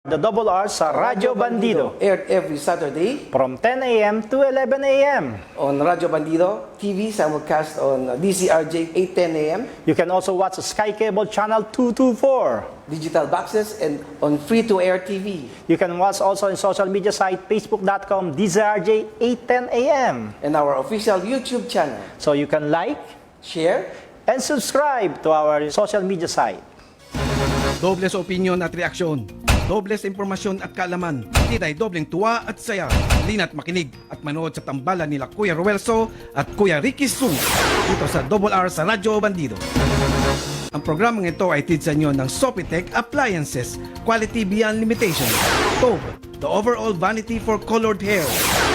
The Double R sa Radyo Bandido Aired every Saturday from 10 a.m. to 11 a.m. on Radyo Bandido TV, simulcast on DCRJ 8:10 a.m. You can also watch Sky Cable Channel 224. digital boxes and on free-to-air TV. You can watch also in social media site facebook.com DCRJ 8:10 a.m. And our official YouTube channel. So you can like Share and subscribe to our social media site. Dobles opinion at reaksyon. Dobles impormasyon at kaalaman. Titay dobleng tuwa at saya. Lina't makinig at manood sa tambalan nila Kuya Ruelso at Kuya Ricky Sung dito sa Double R sa Radyo Bandido. Ang programang ito ay tid sa inyo ng Sopitech Appliances, Quality Beyond Limitation. Tob, the overall vanity for colored hair.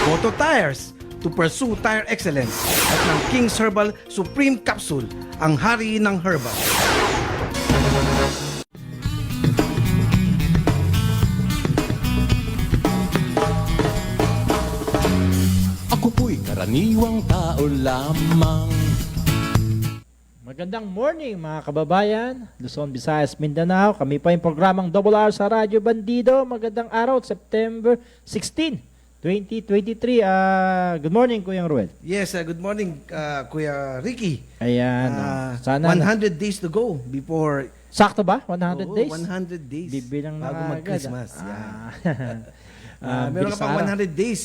Photo Tires, to pursue tire excellence. At ng King's Herbal Supreme Capsule, ang hari ng herbal. Ako po'y karaniwang tao lamang. Magandang morning mga kababayan, Luzon, Visayas, Mindanao. Kami pa yung programang Double R sa Radyo Bandido. Magandang araw, September 16, 2023. Good morning, Kuya Ruel. Yes, good morning, Kuya Ricky. Ayan, sana 100 days to go before sakto ba? 100 days? 100 days. Bibilang na bago agad, mag-Christmas. Yeah. Meron ka bilis pang araw. 100 days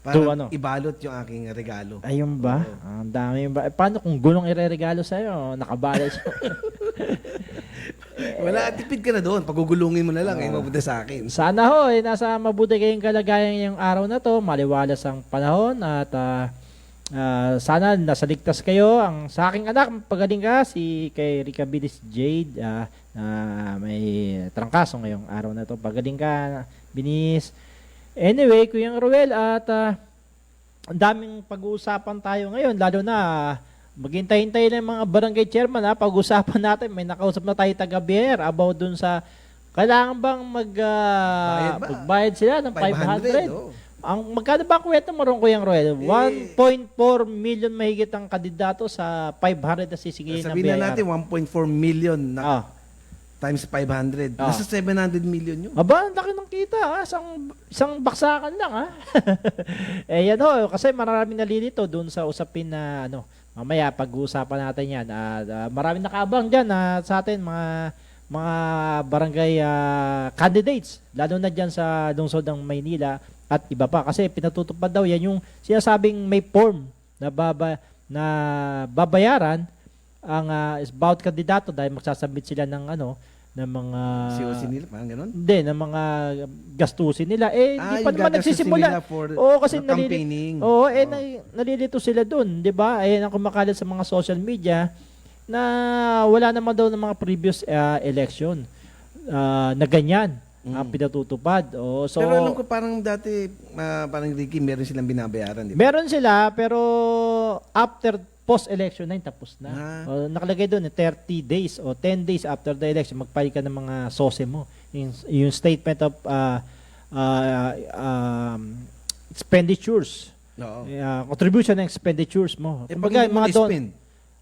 para To ano? ibalot yung aking regalo. Ayun ba? Ang dami ba? Paano kung gulong ireregalo sa'yo? Nakabalay siya. Wala, tipid ka na doon. Pagugulungin mo na lang, mabuti sa akin. Sana ho, nasa mabuti kayong kalagayan yung araw na to, maliwalas ang panahon at sana nasa ligtas kayo. Ang sa aking anak, pagaling ka, si kay Ricabilis Jade, may trangkaso ngayong araw na to. Pagaling ka, Binis. Anyway, Kuya Ruel, at ang daming pag-uusapan tayo ngayon, lalo na maghintay-hintay na yung mga barangay chairman. Pag-uusapan natin, may nakausap na tayo taga-BIR about dun sa kailangan bang magbayad sila ng 500. Oh. Ang magkano ba ang kwento mo ron, Kuya Ruel? 1.4 million mahigit ang kandidato sa 500 na sisigilin ng Sabihin BIR. na natin, 1.4 million na times 500. Nasa 700 million yun. Aba, ang laki ng kita, isang baksakan lang, yan ho, kasi maraming nalilito doon sa usapin na, mamaya pag-uusapan natin yan. Maraming nakaabang dyan sa atin, mga barangay candidates, lalo na dyan sa lungsod ng Maynila at iba pa. Kasi pinatutupad daw yan yung sinasabing may form na babayaran ang bawat kandidato dahil magsasabit sila ng ng mga COC nila, parang ganun? Hindi, ng mga gastusin nila. Hindi pa yung naman gagastusin nagsisimula. nila for Kasi campaigning. nalilito sila doon, 'di ba? Ang kumakalat sa mga social media na wala naman daw ng mga previous election na ganyan ang pinatutupad. So Pero alam ko parang dati, parang Ricky, meron silang binabayaran, di ba? meron sila, pero after post-election na yun, tapos na. Nakalagay doon, 30 days o 10 days after the election, magpahid ka ng mga sose mo. Yung statement of expenditures. Oo. Contribution ng expenditures mo. Pag hindi mo na-spend,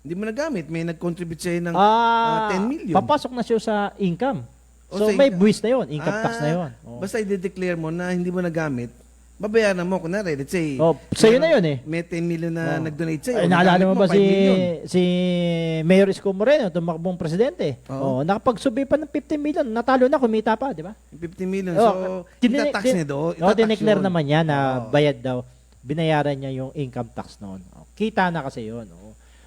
hindi mo nagamit, may nag-contribute sa'yo ng 10 million. Papasok na siya sa income. So sa may income. buwis na yun, income tax na yun. Basta i-declare mo na hindi mo nagamit, babayaran mo. Kunwari, let's say, sa'yo na yun may 10 million na nag-donate sa'yo. Ay, naalala mo ba 5 million. si Mayor Isko Moreno, tumakbong presidente? Nakapagsubi pa ng 50 million, natalo na, kumita pa, di ba? 50 million. So, itatax niya doon. Dineclare naman niya na bayad daw. Binayaran niya yung income tax noon. Kita na kasi yun.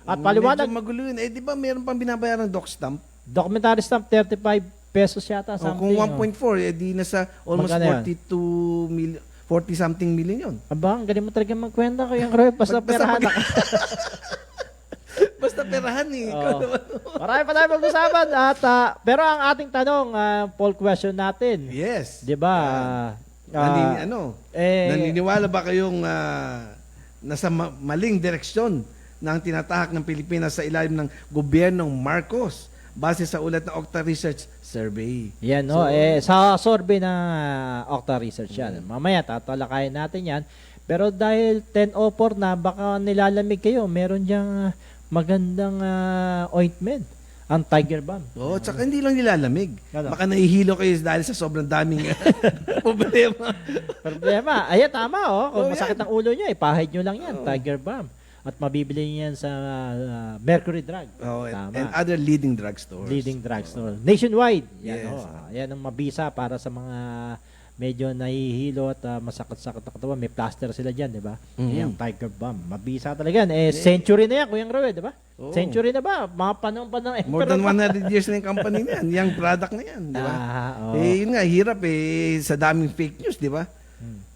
At paliwanag, medyo magulo yun. Di ba meron pang binabayaran doc stamp? documentary stamp, 35 pesos yata. Kung 1.4, di nasa almost Magkano yan? 42 million. 40 something million yun. Aba, ang galing mo talaga magkwenta ko yung Roy. Basta perahan na. Basta perahan eh. Marami pa tayo mag-usapan. Pero ang ating tanong, poll question natin. Yes. Di ba? Naniniwala ba kayong nasa maling direksyon ng tinatahak ng Pilipinas sa ilalim ng gobyernong Marcos base sa ulat ng Octa Research Survey? Yan, sa survey ng Octa Research yan. Mamaya, tatalakayin natin yan. Pero dahil 10:04 na, baka nilalamig kayo. Meron diyang magandang ointment ang Tiger Balm. Oo, tsaka hindi lang nilalamig. Ano? Baka nahihilo kayo dahil sa sobrang daming problema. Problema. Ayan, tama, oh. Kung Oh, masakit ang ulo nyo, ipahid nyo lang yan, Tiger Balm. At mabibili nyo yan sa Mercury Drug. Oh, Tama. and other leading drugstores. Leading drugstore. Nationwide. Yan, Yes. Yan ang mabisa para sa mga medyo nahihilo at masakit-sakit na katawan. May plaster sila dyan, di ba? Yan, Tiger Balm. Mabisa talaga yan. Century na yan, Kuyang Roel, di ba? Oo. Century na ba? Mga panahon pa ng More than 100 years na yung company na yan. Yung product na yan, di ba? Oo. Yun nga, hirap sa daming fake news, di ba?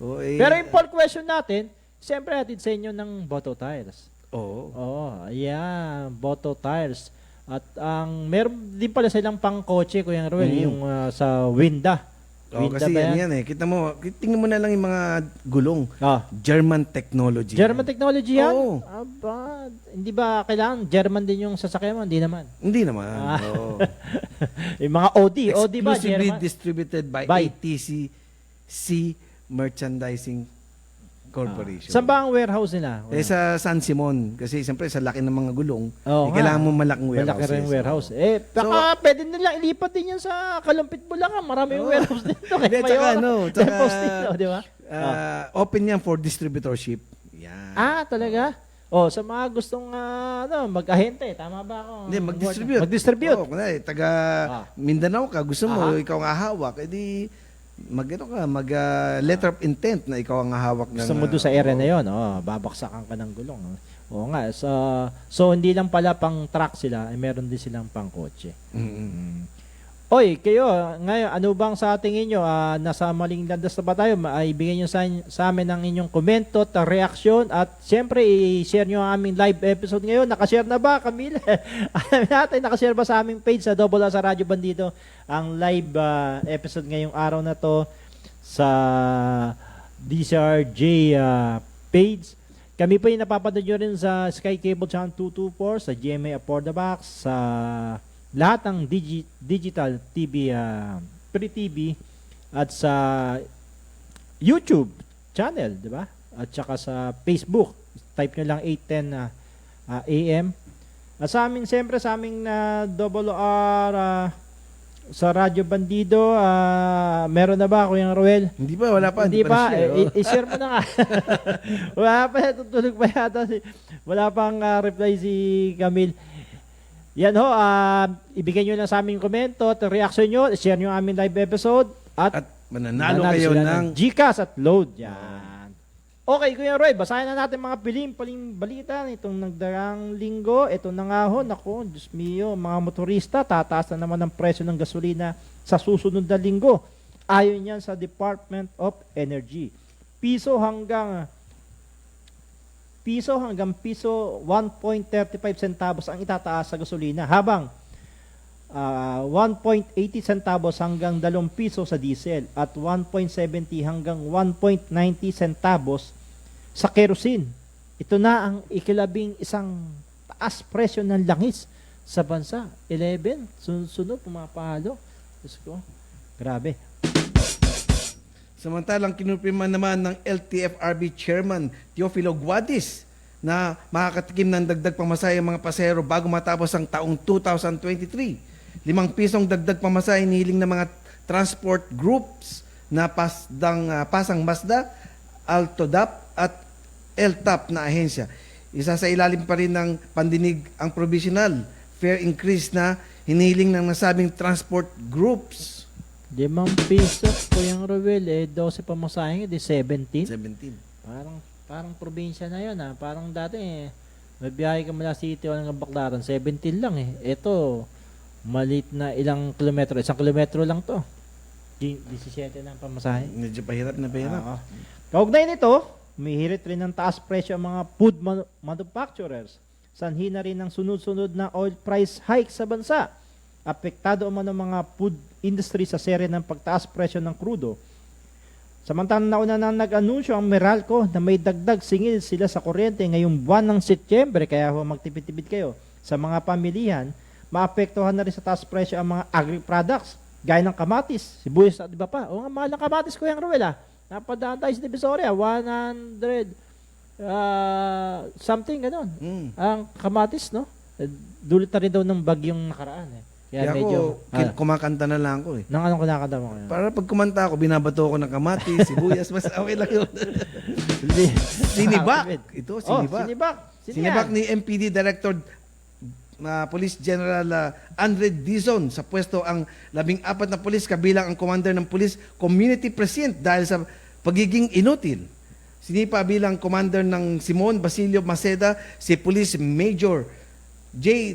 Oh, Pero yung poll question natin, siyempre hatid sa inyo ng Boto Tires. Oo. Oo, ayan, Boto Tires. At ang meron din pala silang pang-kotse, Kuyang Roel, yung sa Winda. Oh, Winda kasi ba yan Kita mo, tingnan mo na lang yung mga gulong. Ah. German technology. German technology yan? Oo. Aba, hindi ba kailangan German din yung sasakyan mo? Hindi naman. Hindi naman. Oo. Yung mga OD ba Exclusively German? distributed by By? ATC Merchandising Corporation. Saan ba ang warehouse nila? Sa San Simon. Kasi siyempre sa laki ng mga gulong, Oo nga. kailangan mo malaking warehouse. Malaki rin warehouse. Baka pwede nilang ilipat din yan sa Kalumpit Bulacan. Marami yung warehouse dito. Hindi, tsaka Warehouse dito, di ba? open yan for distributorship. Yan. Talaga? Sa mga gustong mag-ahente, tama ba ako? Hindi, mag-distribute. Mag-distribute. Kunwari, taga Mindanao ka, gusto mo, ikaw ang hahawak, edi letter of intent na ikaw ang hahawak ng... Gusto mo doon sa area na yun, babaksakan ka ng gulong. Oo nga, so hindi lang pala pang truck sila, meron din silang pang kotse. Oy, kayo, ngayon, ano bang sa tingin nyo? Nasa maling landas na ba tayo? Ibigay nyo sa amin ang inyong komento at reaksyon. At siyempre, i-share nyo ang aming live episode ngayon. Nakashare na ba, Camille? Alam natin, nakashare ba sa aming page sa Double R sa Radyo Bandido ang live episode ngayong araw na to sa DCRJ page. Kami pa yung napapanood nyo rin sa Sky Cable Channel 224, sa GMA Afford the Box, sa lahat ng digital TV, free TV, at sa YouTube channel, di ba? At saka sa Facebook. Type nyo lang 810 AM. At sa aming, siyempre, sa aming Double R sa Radyo Bandido, meron na ba, Kuyang Roel? Hindi pa, wala pa. Hindi pa. na-share, I-share mo na nga. Wala pa, tutulog pa yata. Wala pang reply si Camille. Yan ho, ibigay nyo lang sa aming komento at reaction nyo, share nyo ang aming live episode at mananalo kayo sila ng GCash at load. Yan. Okay, Kuya Roy, basahin na natin mga paling balita nitong nagdarang linggo. Ito na nga ho, naku, Diyos mio, mga motorista, tataas na naman ang presyo ng gasolina sa susunod na linggo. Ayon yan sa Department of Energy. Piso hanggang piso 1.35 centavos ang itataas sa gasolina, habang 1.80 centavos hanggang 2 piso sa diesel at 1.70 hanggang 1.90 centavos sa kerosene. Ito na ang ikilabing isang taas presyo ng langis sa bansa. 11, sunod-sunod, pumapalo. Diyos ko, grabe. Samantalang kinupirma naman ng LTFRB Chairman Teofilo Guadis na makakatikim ng dagdag pamasahe ang mga pasahero bago matapos ang taong 2023. 5 pisong dagdag pamasahe nihiling ng mga transport groups na Pasang Mazda, Altodap at LTAP na ahensya. Isa sa ilalim pa rin ng pandinig ang provisional fare increase na hinihiling ng nasabing transport groups. 5 pesos, Kuyang Roel, 12 pamasahe, 17. 17. Parang probinsya na yun, Parang dati, may biyahe ka mula City hanggang Baclaran, 17 lang Ito, malit na ilang kilometro. 1 kilometro lang to. 17 na ang pamasahe. Medyo pahirap na pahirap. Kaugnay nito, umihirit rin ng taas presyo ang mga food manufacturers. Sanhi na rin ng sunod-sunod na oil price hike sa bansa. Apektado man ang mga food industry sa serye ng pagtaas presyo ng krudo. Samantalang nauna na nag-anunsyo ang Meralco na may dagdag singil sila sa kuryente ngayong buwan ng Setyembre, kaya magtipid-tipid kayo. Sa mga pamilihan, maapektuhan na rin sa taas presyo ang mga agri-products, gaya ng kamatis, sibuyas at iba pa. O nga, mahal ng kamatis, Kuyang Roel, napadaan tayo sa Divisoria, 100 something, ganun. Ang kamatis, no? dulot na rin daw ng bagyong nakaraan eh. Kaya Kaya medyo, ako, kumakanta na lang ako eh. nang anong kinakanta mo ngayon? Para pag kumanta ako, binabato ko ng kamatis, sibuyas, mas okay lang yun. Sinibak. Ito, sinibak. Sinibak. Sinibak ni MPD Director Police General Andre Dizon sa pwesto ang 14 na pulis kabilang ang commander ng Police Community Precinct dahil sa pagiging inutil. Sinipa bilang commander ng Simon Basilio Maceda si Police Major J.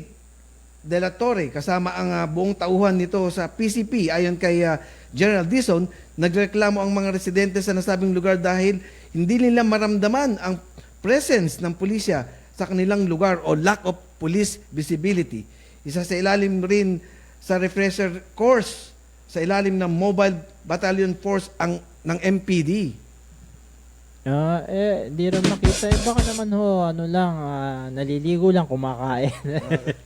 De La Torre kasama ang buong tauhan nito sa PCP. Ayon kay General Dizon, nagreklamo ang mga residente sa nasabing lugar dahil hindi nila maramdaman ang presence ng pulisya sa kanilang lugar o lack of police visibility. Isa sa ilalim rin sa refresher course sa ilalim ng Mobile Battalion Force ng MPD. Di rin makita. Baka naman naliligo lang, kumakain.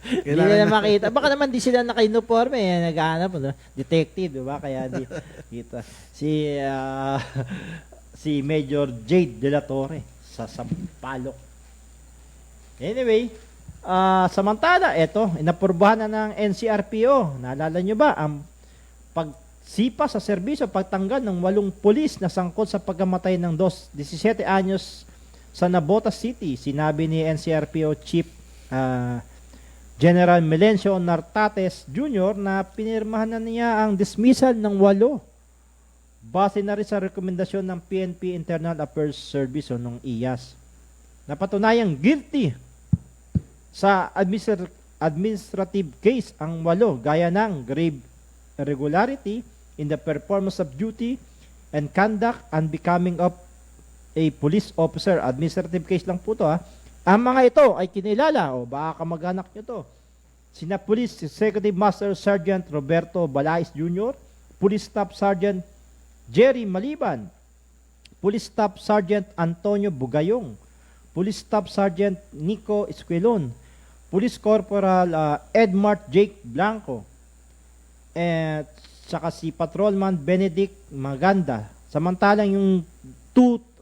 Hindi nila makita. Baka naman di sila naka-uniforme, naghahanap, detective, diba? Kaya di kita. Si Major Jade De La Torre sa Sampaloc. Anyway, samantala, inapurbahan na ng NCRPO. Naalala nyo ba ang pagsipa sa serbisyo, pagtanggal ng 8 pulis na sangkot sa pagkamatay ng 17 anyos sa Navotas City? Sinabi ni NCRPO Chief General Melencio Nartates Jr. na pinirmahan na niya ang dismissal ng 8. Base na rin sa rekomendasyon ng PNP Internal Affairs Service o ng IAS. Napatunayang guilty sa administrative case ang 8 gaya ng grave irregularity in the performance of duty and conduct and becoming of a police officer. Administrative case lang po to Ang mga ito ay kinilala o baka kamag-anak nyo to. Sina Police Executive Master Sergeant Roberto Balais Jr., Police Staff Sergeant Jerry Maliban, Police Staff Sergeant Antonio Bugayong, Police Staff Sergeant Nico Esquilon, Police Corporal Edmart Jake Blanco, at saka si Patrolman Benedict Maganda. Samantalang yung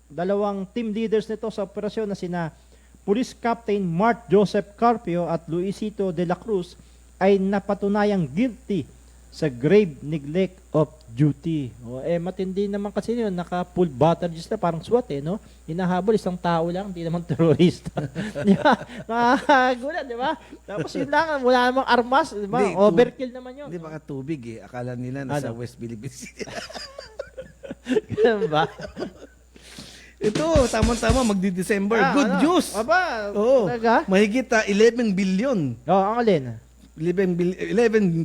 dalawang team leaders nito sa operasyon na sina Police Captain Mark Joseph Carpio at Luisito de la Cruz ay napatunayang guilty sa grave neglect of duty. Matindi naman kasi yun, naka-full batteries na, parang SWAT no? Hinahabol isang tao lang, hindi naman terorista. Di ba? Makagulat, di ba? Tapos yun lang, wala namang armas, di ba? Overkill naman yun. Hindi baka tubig Akala nila nasa West Philippines. Ganun ba? Ito, tamang-tama, magdi-December. Good news! Aba, talaga? Mahigit 11 billion. Ang alin? 11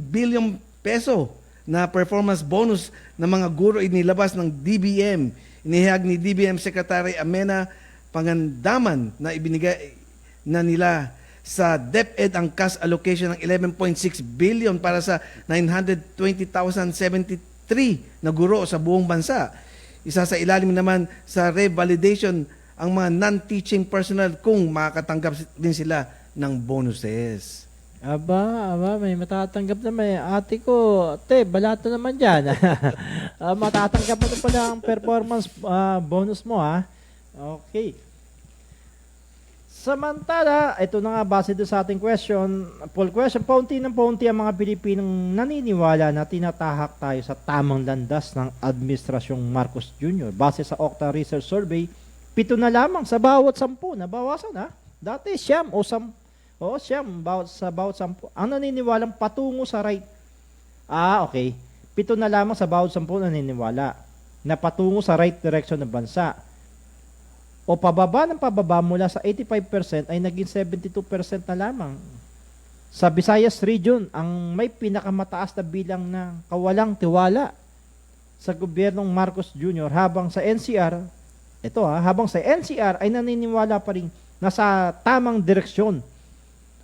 billion peso na performance bonus ng mga guro inilabas ng DBM. Inihayag ni DBM Secretary Amena Pangandaman na ibinigay na nila sa DepEd ang cash allocation ng 11.6 billion para sa 920,073 na guro sa buong bansa. Isa sa ilalim naman sa revalidation ang mga non-teaching personnel kung makakatanggap din sila ng bonuses. Aba, may matatanggap naman. Ate ko, balato naman dyan. Matatanggap mo pala ang performance bonus mo, Okay. Samantala, ito na nga base doon sa ating poll question, paunti ng paunti ang mga Pilipinong naniniwala na tinatahak tayo sa tamang landas ng Administrasyong Marcos Jr. Base sa Okta Research Survey, 7 na lamang sa bawat 10. Nabawasan Dati siyam sa bawat 10. Ang naniniwalang patungo sa right. Okay. 7 na lamang sa bawat 10 naniniwala na patungo sa right direction ng bansa. O pababa mula sa 85% ay naging 72% na lamang. Sa Visayas Region, ang may pinakamataas na bilang ng kawalang tiwala sa gobyernong Marcos Jr. habang sa NCR ay naniniwala pa rin nasa tamang direksyon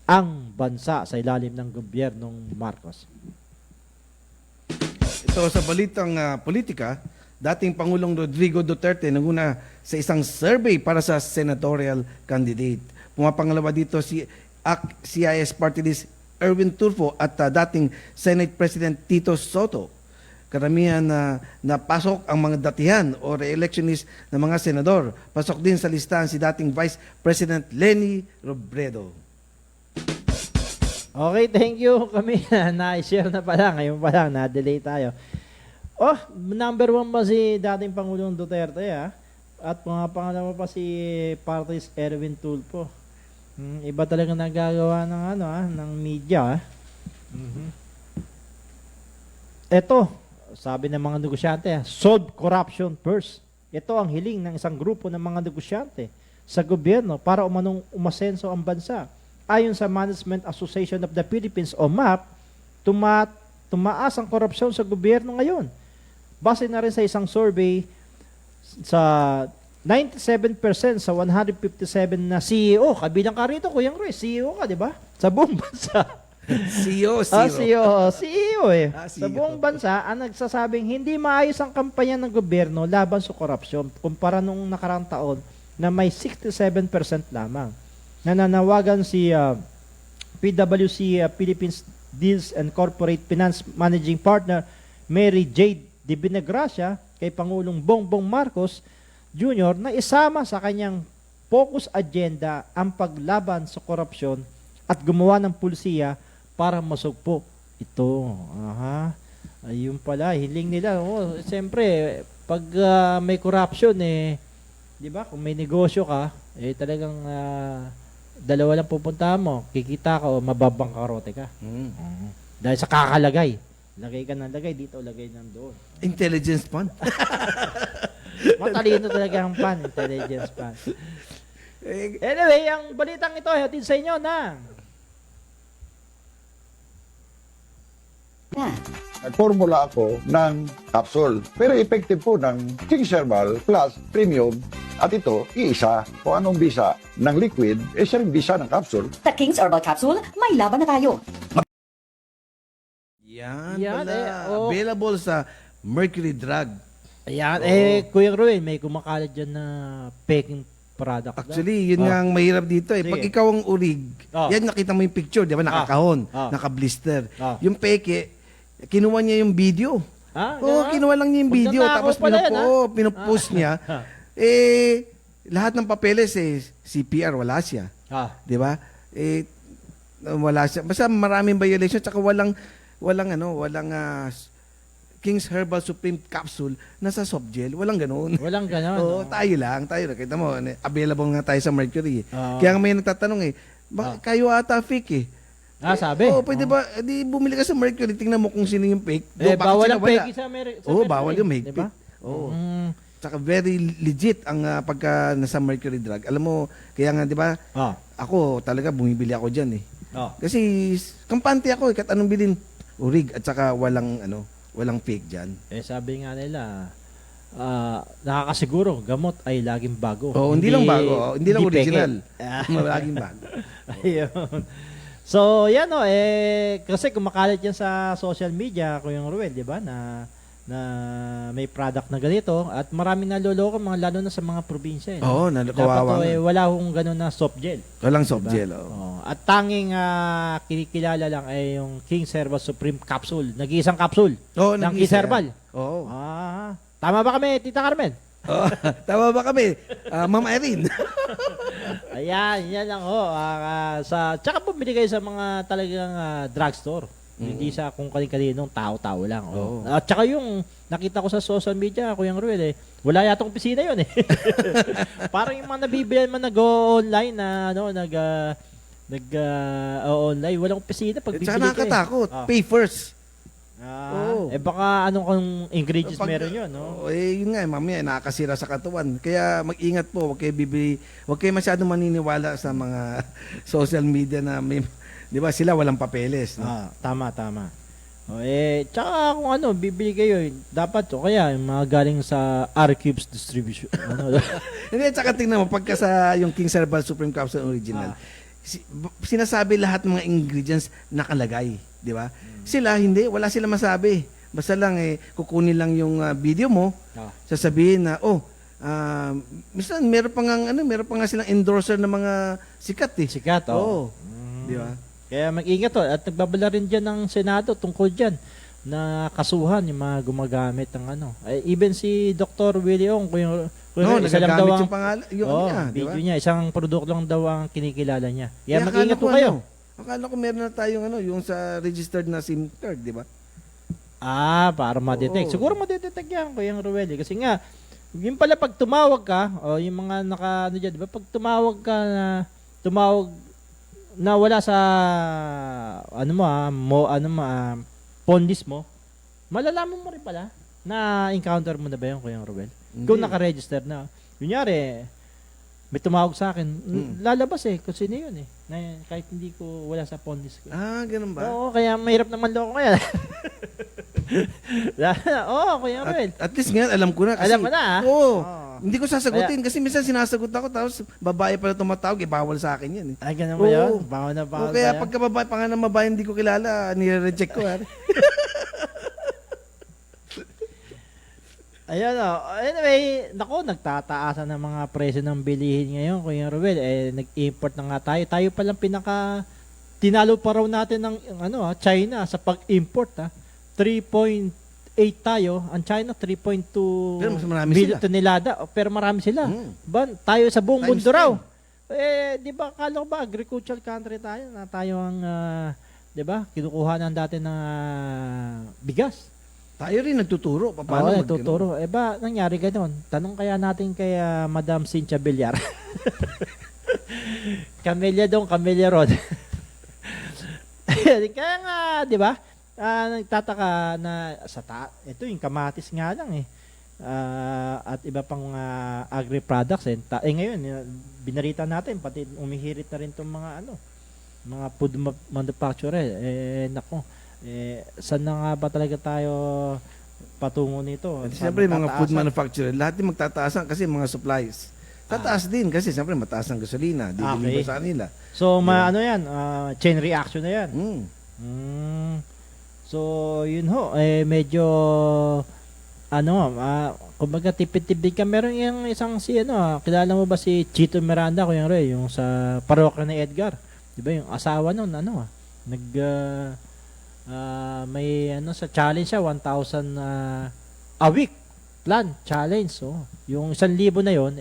ang bansa sa ilalim ng gobyernong Marcos. Ito sa balitang politika, dating Pangulong Rodrigo Duterte nanguna sa isang survey para sa senatorial candidate. Pumapangalawa dito si CIS Party List Erwin Tulfo at dating Senate President Tito Soto. Karamihan na napasok ang mga datihan o re-electionist na mga senador. Pasok din sa listahan si dating Vice President Leni Robredo. Okay, thank you kami. Na-share na pala. Ngayon pa lang, na-delay tayo. Oh, number 1 ba si dating Pangulong Duterte, ah? At mga pangalawa pa si Partis Erwin Tulfo. Iba talaga nagagawa ng ng media, ah. Ito, sabi ng mga negosyante, solve corruption first. Ito ang hiling ng isang grupo ng mga negosyante sa gobyerno para umasenso ang bansa. Ayon sa Management Association of the Philippines o MAP, tumaas ang korupsyon sa gobyerno ngayon. Base na rin sa isang survey sa 97% sa 157 na CEO, kabilang ka rito, Kuya Chris, CEO ka, di ba? Sa buong bansa. CEO, CEO eh. CEO. Sa buong bansa, ang nagsasabing hindi maayos ang kampanya ng gobyerno laban sa korupsyon kumpara noong nakarang taon na may 67% lamang. Nananawagan si PwC Philippines Deals and Corporate Finance Managing Partner Mary Jade de Binagracia kay Pangulong Bongbong Marcos Jr. na isama sa kanyang focus agenda ang paglaban sa korupsyon at gumawa ng pulisiya para masugpo ito. Ayun pala, hiling nila. Siyempre, pag may corruption, di ba, kung may negosyo ka, talagang dalawa lang pupuntahan mo. Kikita ka o mababangkarote ka. Dahil sa kakalagay. Lagay ka ng lagay dito, lagay ng doon. Intelligence fund. Matalino talaga ang pan, intelligence pan. Anyway, ang balitang ito ay hatid sa inyo ng Nagformula ako ng capsule. Pero effective po ng King's Herbal Plus Premium. At ito, iisa. Kung anong bisa ng liquid, siya rin bisa ng capsule. Sa King's Herbal Capsule, may laban na tayo. Yan Yan, pala. Available sa Mercury Drug. Ayan, Kuya Ruel, may kumakalat dyan na peking product. Actually, yun nga ang mahirap dito eh. Sige. Pag ikaw ang urig, yan nakita mo yung picture, di ba? Nakakahon, naka-blister. Yung peke, kinuha niya yung video. Kinuha lang niya yung video. Tapos pinupost niya. Lahat ng papeles CPR, wala siya. Di ba? Wala siya. Basta maraming violation. Tsaka walang King's Herbal Supreme Capsule nasa soft gel. Walang ganun. Walang ganun. Tayo lang. Kita mo, available nga tayo sa Mercury. Kaya nga may nagtatanong kayo ata fake sabi. Pwede ba, di bumili ka sa Mercury, tingnan mo kung sino yung fake. Bawal ang fake sa Mercury. Bawal yung fake. Diba? Tsaka very legit ang pagka nasa Mercury Drug. Alam mo, kaya nga, di ba, ako talaga bumibili ako dyan Kasi, kampante ako kahit anong bilhin. Urig at saka walang fake dyan. Sabi nga nila, nakakasiguro, gamot ay laging bago. Hindi lang bago. Hindi lang original. Laging bago. Ayun. So, yan kasi kumakalat yan sa social media, Kuya Ruel, di ba, na may product na ganito at maraming naloloko, lalo na sa mga probinsya. Kawawa. Dapat wala hong ganun na soft gel. Walang soft gel. At tanging kinikilala lang ay yung King's Herbal Supreme Capsule. Nag-iisang capsule ng King's Herbal. Tama ba kami, Tita Carmen? Tama ba kami? Ma'am Irene. Ayan, yan lang tsaka bumili kayo sa mga talagang drugstore. Hindi sa kung kanin-kaninong tao-tao lang. At tsaka yung nakita ko sa social media, Kuya Ruel, wala yatang opisina yun Parang yung mga nabibilan man nag-online na online, walang opisina pag bibili ka. Tsaka nakakatakot. Pay first. Baka anong ingredients meron yun, yun nga, mamaya nakakasira sa katawan. Kaya mag-ingat po, huwag kayo masyadong maniniwala sa mga social media na may, di ba, sila walang papeles. Tama. Tsaka kung bibili kayo, dapat kaya yung mga galing sa R-Cubes Distribution. Hindi, tsaka tingnan mo, pagka sa yung King's Herbal Supreme Capsule Original, sinasabi lahat ng mga ingredients nakalagay, di ba? Sila hindi, wala sila masabi. Basta lang kukunin lang yung video mo, sasabihin na minsan meron pa nga silang endorser ng mga sikat Sikat, Di ba? Kaya mag-ingat at nagbabala rin dyan ng Senado tungkol dyan na kasuhan yung mga gumagamit ng even si Dr. Willie Ong, isa lang daw ang yung pangalan, video niya, isang produkto lang daw ang kinikilala niya. Kaya mag-ingat po kayo. Akala ko meron na tayong yung sa registered na SIM card, di ba? Para ma-detect. Oo. Siguro ma-detect yan, Kuya Ruel. Kasi nga, yung pala pag tumawag ka, o yung mga ano dyan, di ba? Pag tumawag na wala sa, phone list mo, malalaman mo rin pala na encounter mo na ba yun, Kuya Ruel? Kung Hindi. naka-register na. Kunyari, may tumawag sa akin, lalabas kung sino yun na, kahit hindi ko wala sa phone list ko. Ganun ba? Oo, kaya mahirap naman loko kaya. Kuya Ruel. At least ngayon, alam ko na. Kasi, Alam mo na, ah? Oo. Oo. Hindi ko sasagutin kasi minsan sinasagot ako tapos babae pala tumatawag, bawal sa akin yan. Ay, ganun ba Oo. yun? Bawal na bawal. O kaya ba yan? pagka babae, pa nga ng babae hindi ko kilala, nire-reject ko. Ayun Anyway, nako, nagtataasan ng mga presyo ng bilihin ngayon, Kuya Ruel. Nag-import na nga tayo. Tayo palang tinalo pa raw natin ng China sa pag-import 3.8 tayo. Ang China 3.2 Pero mas marami billion sila. tonelada. Pero marami sila. Tayo sa buong Times mundo raw. Di ba, kala ko ba agricultural country tayo na tayo ang di ba, kinukuha ng dati ng bigas. Tayo rin nagtuturo. Paano Oo, nagtuturo. Ba, nangyari ganun? Tanong kaya natin kay Madam Cynthia Villar. Camellia dong, Camellia Road. Kaya nga, di ba? Nagtataka na ito yung kamatis nga lang at iba pang agri-products ngayon binarita natin pati umihirit na rin tong mga mga food manufacturer nako saan na nga ba talaga tayo patungo nito? Siyempre mga food Tataasan? manufacturer, lahat din magtataasan kasi mga supplies. Tataas din kasi siyempre mataas ang gasolina, dideliver sa kanila. So yan, chain reaction na yan. So yun medyo kumbaga tipid-tipid ka. Meron yung isang kilala mo ba si Chito Miranda, Kuya Roy, yung sa parokya ni Edgar? Di ba yung asawa nun, may sa challenge siya, 1,000 a week plan, challenge. So, yung 1,000 na yon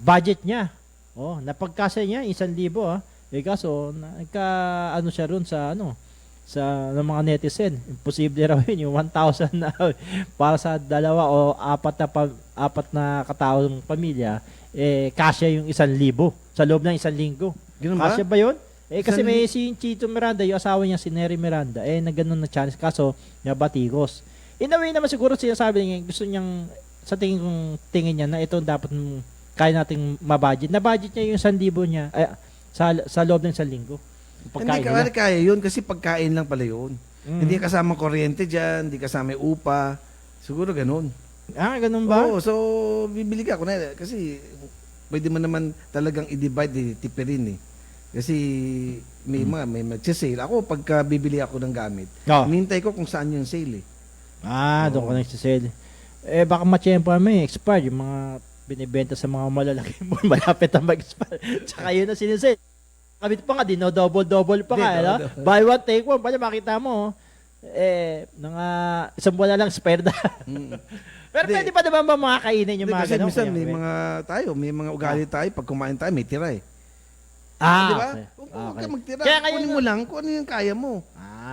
budget niya. Napagkasya niya 1,000 kaso siya ron sa ng mga netizen. Imposible raw yun, yung 1,000 na para sa dalawa o apat na kataong pamilya, kasya yung 1,000 sa loob ng 1 linggo. Ganun ba? Kasya ba yun? Kasi may si Chito Miranda, yung asawa niya si Nery Miranda, na ganun na challenge, kaso nabatikos. In a way naman siguro sinasabi niya, gusto niyang, sa tingin niya, na ito dapat kaya nating mabudget. Na-budget niya yung 1,000 niya sa loob ng 1 linggo. Hindi kaya yun kasi pagkain lang pala yun. Hindi kasama kuryente dyan, hindi kasama upa. Siguro ganun. Ganun ba? Oo, so bibili ka kasi pwede mo naman talagang i-divide, tipirin Kasi may mag-sale. Ako, pagka bibili ako ng gamit, hinihintay ko kung saan yung sale doon ko nagsisale. Baka matiyempo may expired. Yung mga binibenta sa mga malalaki mo, malapit na mag-expire. Tsaka yun na sinisale. Kabit pa nga, double pa nga. Buy one, take one. Pala makita mo, mga isang buwan na lang expired na. Pero pwede pa naman ba makakainin yung mga kasi ganun? minsan may mga ugali tayo, pag kumain tayo, may tira di ba? Okay. Huwag ka magtira. Kaya ngayon Kunin mo lang kung ano yung kaya mo.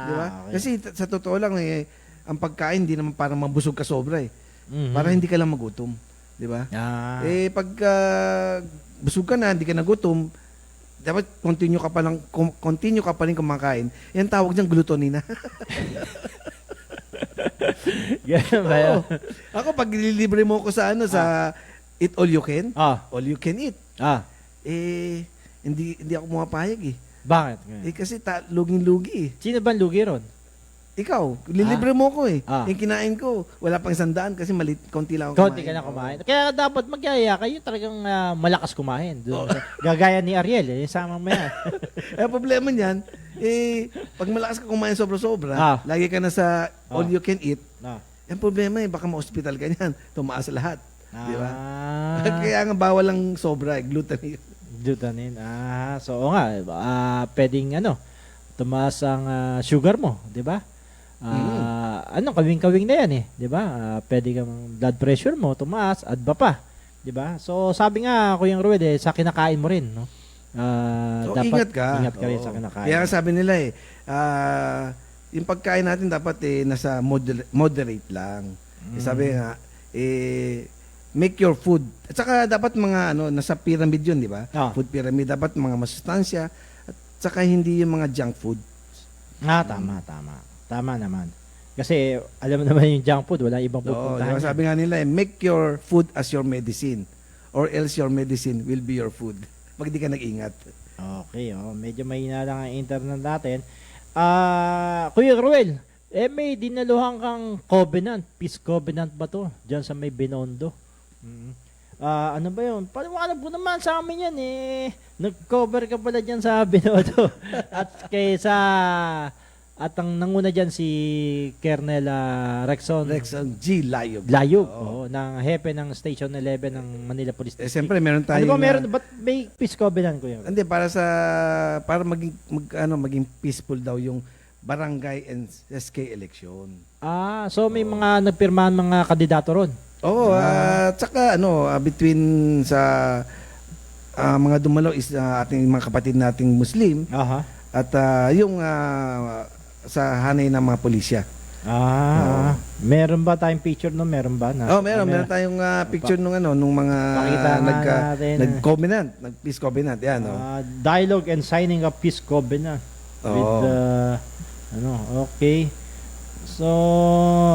Di ba? Okay. Kasi sa totoo lang, ang pagkain, hindi naman para mabusog ka sobra Mhm. Para hindi ka lang magutom. Di ba? Pagka busog ka na, hindi ka nagutom, dapat continue ka pa rin kumakain. Yan tawag niyang gluttony na. Ganun ba yun? Oo. Ako, pag nililibre mo ko sa sa eat all you can, all you can eat. Hindi ako pumapayag Bakit? kasi luging-lugi Sino ba ang lugi ron? Ikaw, lilibre mo ko Ah. Yung kinain ko, wala pang 100 kasi konti lang ako Konti ka lang kumain. Kaya dapat magyaya kayo talagang malakas kumain. Gagaya ni Ariel, sama mo yan. Problema niyan, pag malakas ka kumain sobra-sobra, lagi ka na sa all you can eat, yung problema baka ma-hospital ka niyan, tumaas lahat. Di ba? Kaya nga bawal lang sobra, gluttony. Glutanin. So oo nga, pwedeng tumaas ang sugar mo, 'di ba? Kawing-kawing na 'yan 'di ba? Pwede kang blood pressure mo tumaas, adba pa, 'di ba? So sabi nga Kuya Rued sa kinakain mo rin, no? So, dapat ingat ka. Ingat ka rin Oo. sa kinakain. Kaya nga sabi nila yung pagkain natin dapat nasa moderate lang. Sabi nga, make your food. At saka dapat mga nasa pyramid yun, di ba? Ah. Food pyramid. Dapat mga masustansya. At saka hindi yung mga junk food. Tama. Tama naman. Kasi alam mo naman yung junk food, wala ibang Oo, pupuntahan. diba? Sabi nga nila, make your food as your medicine. Or else your medicine will be your food. Pag di ka nag-ingat. Okay, medyo mahina lang ang internet natin. Kuya Ruel, may dinaluhan kang covenant, peace covenant ba to? Diyan sa may Binondo. Ano ba yun? Paliwanag mo naman sa amin yan Nag-cover ka pala dyan sa Binondo. At ang nanguna dyan si Colonel Rexon G. Layog. Layog, ng hepe ng Station 11 ng Manila Police District. Siyempre, meron tayo. Ano ba meron? Ba't may peace covenant, Kuya? Hindi, para maging peaceful daw yung barangay and SK election. So may mga nagpirmahan mga kandidato ron. Oo, at saka between sa mga dumalo is ating mga kapatid nating Muslim at yung sa hanay ng mga pulisya. Meron ba tayong picture no? Meron ba? Meron tayong picture nung mga Pakita natin. nag-covenant, nag-peace covenant, yan. Dialogue and signing of peace covenant with okay. So,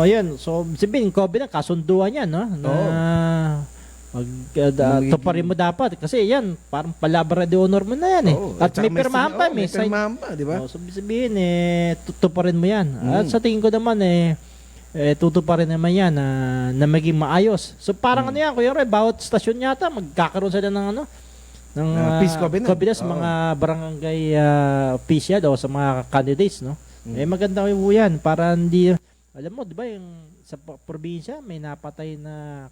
ayun. So, sabihin, covenant, kasunduan yan, no? Tuparin mo dapat. Kasi yan, parang palabra de honor mo na yan At may pirmahan pa, may pirmahan pa, di ba? So, sabihin, tutuparin mo yan. At sa tingin ko naman, tutuparin naman yan na maging maayos. So, parang ano yan, Kuya Roy, bawat stasyon yata, magkakaroon sila ng ng peace covenant sa mga barangay official o sa mga candidates, no? Maganda po yan para hindi, alam mo, di ba, yung sa probinsya, may napatay na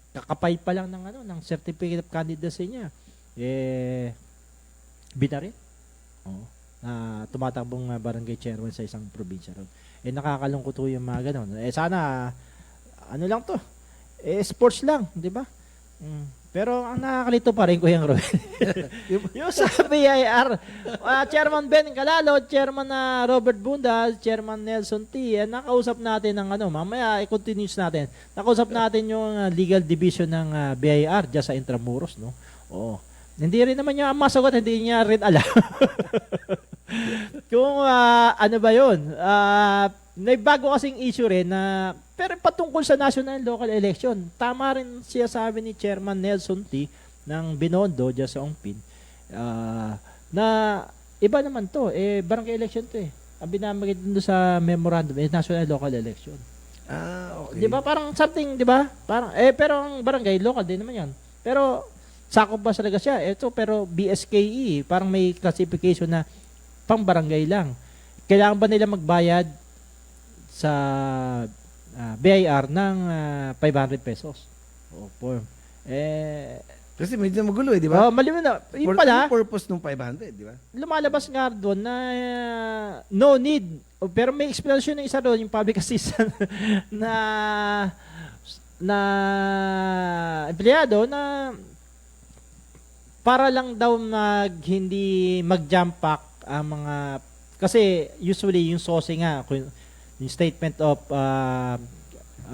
kakapay pa lang ng certificate of candidacy niya. Binaril. Na tumatakbong barangay chairman sa isang probinsya ron. Nakakalungkot po yung mga ganon. Sana, ano lang to, sports lang, di ba? Pero ang nakakalito pa rin, Kuya Roel. yung sa BIR, Chairman Ben Calalo, Chairman Robert Bunda, Chairman Nelson T. Nakausap natin mamaya i-continues natin. Nakausap natin yung legal division ng BIR dyan sa Intramuros, no? Hindi rin naman niya masagot, hindi niya rin alam. Kung ano ba yun? May bago kasing issue rin pero patungkol sa national and local election. Tama rin siya sabi ni Chairman Nelson T. ng Binondo dyan sa Ongpin na iba naman to. Barangay election to Ang binamagit doon sa memorandum national and local election. Okay. Di ba? Parang something, di ba? Parang, pero ang barangay, local din naman yan. Pero, sakop ba talaga siya? Pero BSKE, parang may classification na pang barangay lang. Kailangan ba nila magbayad sa BIR ng 500 pesos? Form. Kasi medyo magulo di ba? Mali mo na. Yung pala, Ano purpose ng 500, di ba? lumalabas nga doon na no need. Pero may explanation ng isa doon, yung public assistant na empleyado na para lang daw hindi mag-jump pack ang mga, kasi usually yung SOSE nga, yung statement of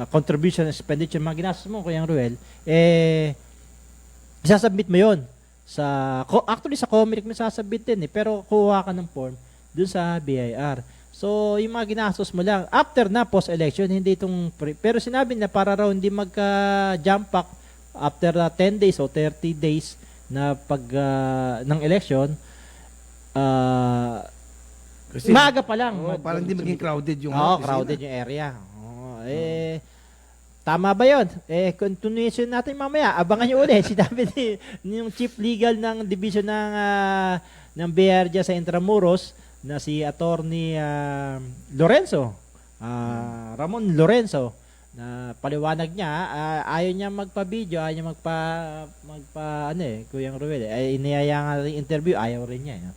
contribution and expenditure, mga ginastos mo, Kuya Ruel, isasubmit mo yon actually sa Comelec mo sasubmit din pero kuha ka ng form dun sa BIR. So, yung mga ginastos mo lang, after na post-election, hindi itong, pero sinabi na para raw hindi magka-jump pack after 10 days o 30 days na ng election, Kasi, maaga pa lang. para hindi maging crowded yung crowded yung area. Tama ba yun? Continuation natin mamaya. Abangan nyo ulit. Sinabi yung chief legal ng division ng BIR dyan sa Intramuros na si Attorney Lorenzo. Ramon Lorenzo. Na paliwanag niya, ayaw niya magpa-video, ayaw niya Kuyang Ruel. Iniyaya nga rin interview, ayaw rin niya.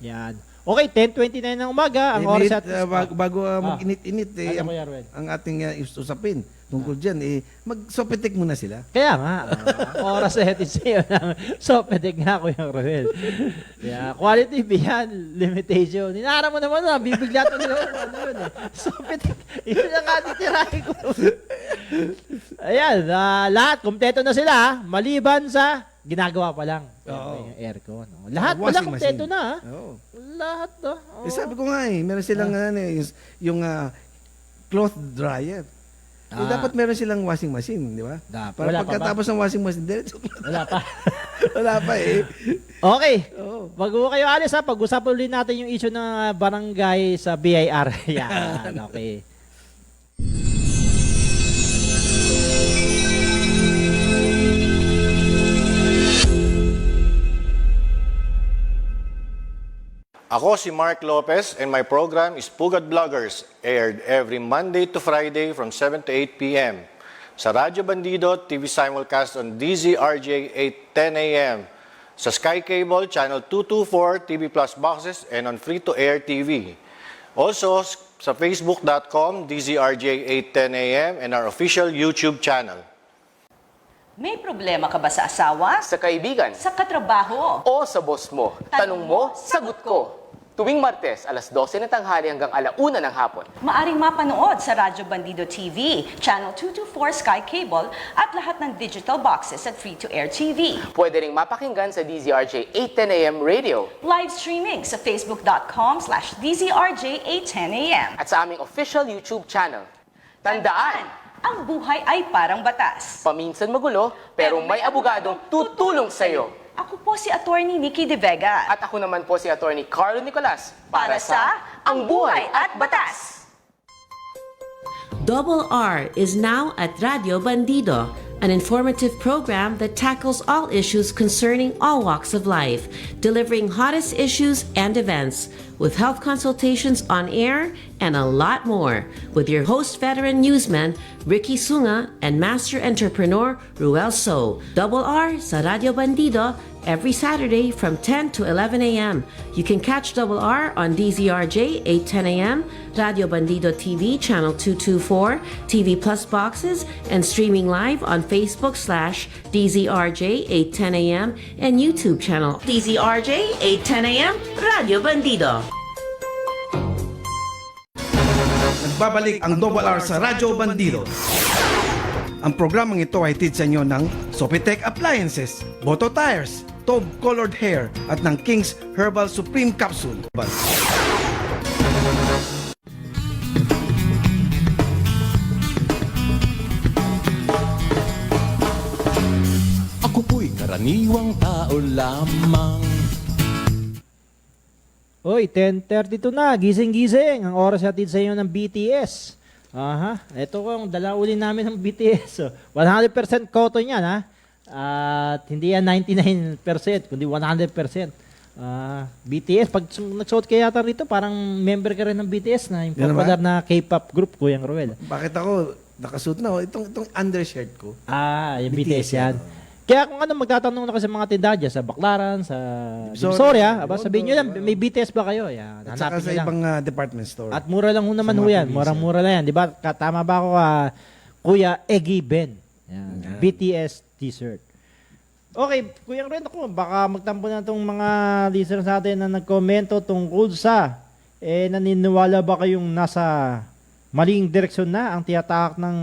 Yan. Okay, 10:29 ng umaga, ang oras at... bago mag-init-init, Ano, Kuya Ruel? ang ating usapin tungkol dyan, mag-sopetek muna sila. Kaya nga, oras na hetis sa'yo ng Sopetek nga, Kuya Ruel. Yeah, quality beyond limitation. Hinara mo naman bibigla to nila. Ano yun eh. Sopetek, yun ang atitirahin ko. Ayan, lahat, kumpleto na sila, maliban sa ginagawa pa lang. Oo. Yung aircon. Lahat pala Washing kumpleto machine. na. Oo. Lahat na. Sabi ko nga meron silang yung cloth dryer. Dapat meron silang washing machine, di ba? Dapat. Para Wala pa pagkatapos ng washing machine, diretso. Wala pa. Wala pa eh. Okay. Oo. Bago kayo alis pag-usapan ulit natin yung issue ng barangay sa BIR. Yan, okay. Ako si Mark Lopez and my program is Pugad Vloggers, aired every Monday to Friday from 7 to 8 p.m. Sa Radyo Bandido, TV simulcast on DZRJ 8:10 a.m. Sa Sky Cable, Channel 224, TV Plus boxes, and on free-to-air TV. Also, sa facebook.com, DZRJ 8:10 a.m. and our official YouTube channel. May problema ka ba sa asawa? Sa kaibigan, Sa katrabaho? o sa boss mo. Tanong mo, sagot ko. Tuwing Martes, alas 12 na tanghali hanggang 1:00 ng hapon. Maaring mapanood sa Radyo Bandido TV, Channel 224 Sky Cable at lahat ng digital boxes at free-to-air TV. Pwede ring mapakinggan sa DZRJ 8:10 a.m. radio Live streaming sa facebook.com/DZRJ 8:10 a.m. at sa aming official YouTube channel. Tandaan, ang buhay ay parang batas. paminsan magulo, pero may abogadong tutulong sa'yo. Ako po si Attorney Nikki De Vega. At ako naman po si Attorney Carlo Nicolas para sa Ang Buhay at Batas. Double R is now at Radio Bandido, an informative program that tackles all issues concerning all walks of life, delivering hottest issues and events, with health consultations on air and a lot more, with your host veteran newsman, Ricky Sunga, and master entrepreneur, Ruel So. Double R sa Radio Bandido, every Saturday from 10 to 11 a.m. You can catch Double R on DZRJ 8:10 a.m., Radio Bandido TV Channel 224, TV Plus boxes, and streaming live on Facebook/DZRJ 8:10 a.m. and YouTube channel DZRJ 8:10 a.m. Radio Bandido. Nagbabalik ang Double R sa Radyo Bandido. Ang programang ito ay hatid sa inyo ng Sopetek Appliances, Boto Tires, Tob Colored Hair at ng King's Herbal Supreme Capsule. Ako po'y karaniwang tao lamang. Oy, 10:32 na. Gising-gising. Ang oras natin sa inyo ng BTS. Aha. Ito ko ang dala uli namin ng BTS. 100% cotton yan, ha? At hindi yan 99%, kundi 100%. BTS, pag nagsuot ka yata rito, parang member ka rin ng BTS na yung Yan popular naman. na K-pop group, Kuyang Ruel. Bakit ako nakasuot na? Itong undershirt ko. Yung BTS BTS yan. yan. Kaya kung ano, magtatanong na kasi mga tindahan dyan, sa Baklaran, sa Divisoria, Divisoria, sabihin nyo lang, may BTS ba kayo? Yan, At saka hanapin sa nyo lang. ibang department store. At mura lang ho naman Sa ho mga yan. probinsya. Murang-mura lang yan. Di ba? Tama ba ako, Kuya Eggy Ben? Yan. BTS t-shirt. Okay, Kuya Ren, ako, baka magtampo na itong mga listeners natin na nagkomento tungkol sa naniniwala ba kayong nasa maling direksyon na ang tiyatahak ng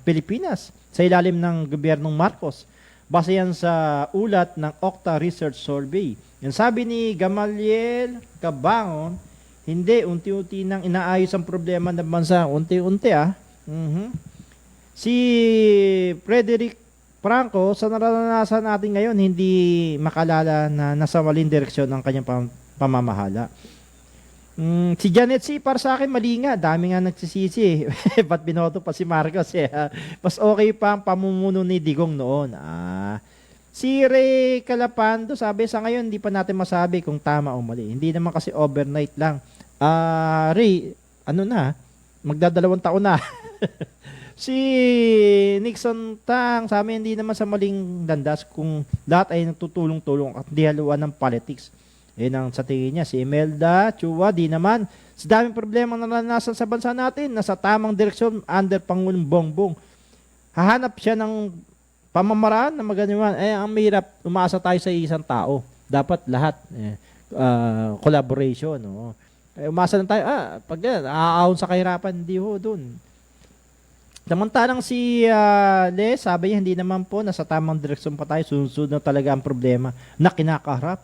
Pilipinas sa ilalim ng gobyernong Marcos? Base yan sa ulat ng Octa Research Survey. Yan sabi ni Gamaliel Cabangon, hindi, unti-unti nang inaayos ang problema ng bansa. Unti-unti, Si Frederick Franco, sa naranasan natin ngayon, hindi makalala na nasa maling direksyon ang kanyang pamamahala. Si Janet C, para sa akin, mali nga. Dami nga nagsisisi. Ba't binoto pa si Marcos? Mas okay pa ang pamumuno ni Digong noon. Si Ray Calapando, sabi sa ngayon, hindi pa natin masabi kung tama o mali. Hindi naman kasi overnight lang. Ray, magdadalawang taon na. Si Nixon Tang, sa amin, hindi naman sa maling landas kung lahat ay nagtutulong-tulong at di haluan ng politics. Yun ang sa tingin niya. Si Imelda Chua, di naman. Sa daming problema na naranasan sa bansa natin, nasa tamang direksyon under Pangulong Bongbong. Hahanap siya ng pamamaraan na maganawan. Ang mahirap, umasa tayo sa isang tao. Dapat lahat, collaboration. No? Umasa lang tayo, pag yan, aahon sa kahirapan, hindi ho dun. Samantalang si Le, sabi niya, hindi naman po, nasa tamang direksyon pa tayo, sunod na talaga ang problema na kinakaharap.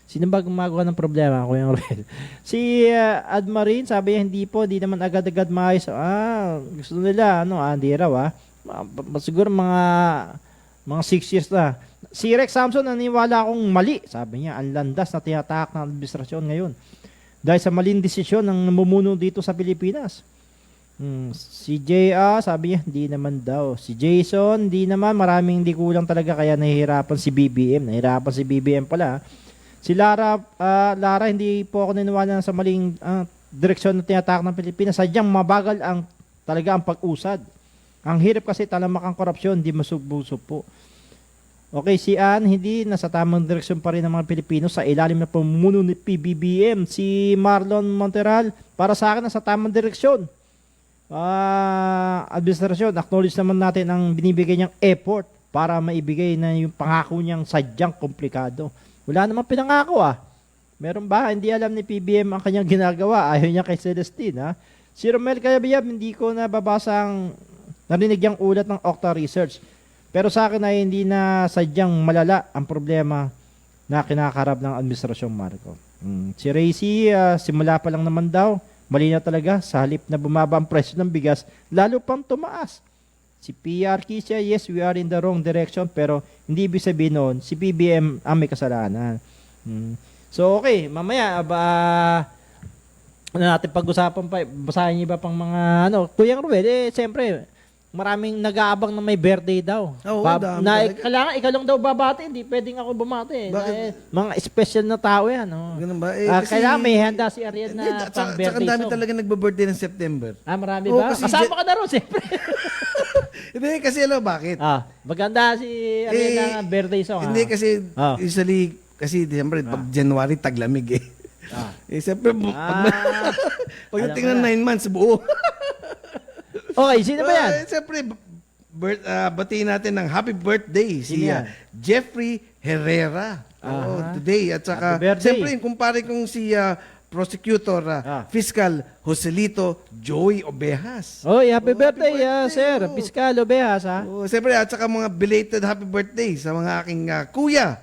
Sino ba gumagawa ng problema? Kuya Red. Si Admarin, sabi niya, hindi naman agad-agad maayos. Gusto nila, hindi raw, siguro mga 6 years na. Si Rex Samson, naniwala akong mali. Sabi niya, ang landas na tinatahak ng administrasyon ngayon. Dahil sa maling desisyon ng namumuno dito sa Pilipinas. Si J.A., sabi niya, hindi naman daw. Si Jason, hindi naman. Maraming hindi kulang talaga kaya nahihirapan si BBM. Nahihirapan si BBM pala. Si Lara, hindi po ako naniwala sa maling direksyon na tinatahak ng Pilipinas. Sadyang mabagal talaga ang pag-usad. Ang hirap kasi talamak ang korupsyon, hindi masubusog po. Okay, si Ann, hindi nasa tamang direksyon pa rin ng mga Pilipino sa ilalim na pamumuno ni PBBM. Si Marlon Monteral, para sa akin nasa tamang direksyon. Administrasyon, acknowledge naman natin ang binibigay niyang effort para maibigay na yung pangako niyang sadyang komplikado. Wala namang pinangako Meron ba? Hindi alam ni PBM ang kanyang ginagawa. Ayaw niya kay Celestine Si Romel Cayabyab, hindi ko nababasang narinig yung ulat ng Octa Research. Pero sa akin ay hindi na sadyang malala ang problema na kinakarap ng Administrasyong Marco. Si Racy, simula pa lang naman daw, mali na talaga, sa halip na bumaba ang presyo ng bigas, lalo pang tumaas. Si PR Kisha, yes, we are in the wrong direction, pero hindi ibig sabihin noon, si PBM ang may kasalanan. So okay, mamaya, natin pag-usapan pa, basahin niyo ba pang mga, Kuya Ruel, siyempre, maraming nag-aabang na may birthday daw. Kailangan ikaw lang daw babati, hindi pwedeng ako bumati. Mga special na tao yan. Ganun ba? Kailangan may handa si Ariel na pang birthday song. Tsaka dami talaga nagbe-birthday ng September. Marami ba? Kasama ka na ron, siyempre. Hindi, kasi bakit? Maganda si Ariel na birthday song. Hindi, kasi usually, siyempre, pag January, taglamig siyempre, pag tingnan 9 months, buo. Okay, sino ba yan? Siyempre, batiin natin ng happy birthday si Jeffrey Herrera today. At saka, siyempre, kumpare kong si prosecutor, Fiscal Joselito Joey Obejas. Happy birthday, sir. Fiscal Obejas, Siyempre, at saka mga belated happy birthday sa mga aking kuya,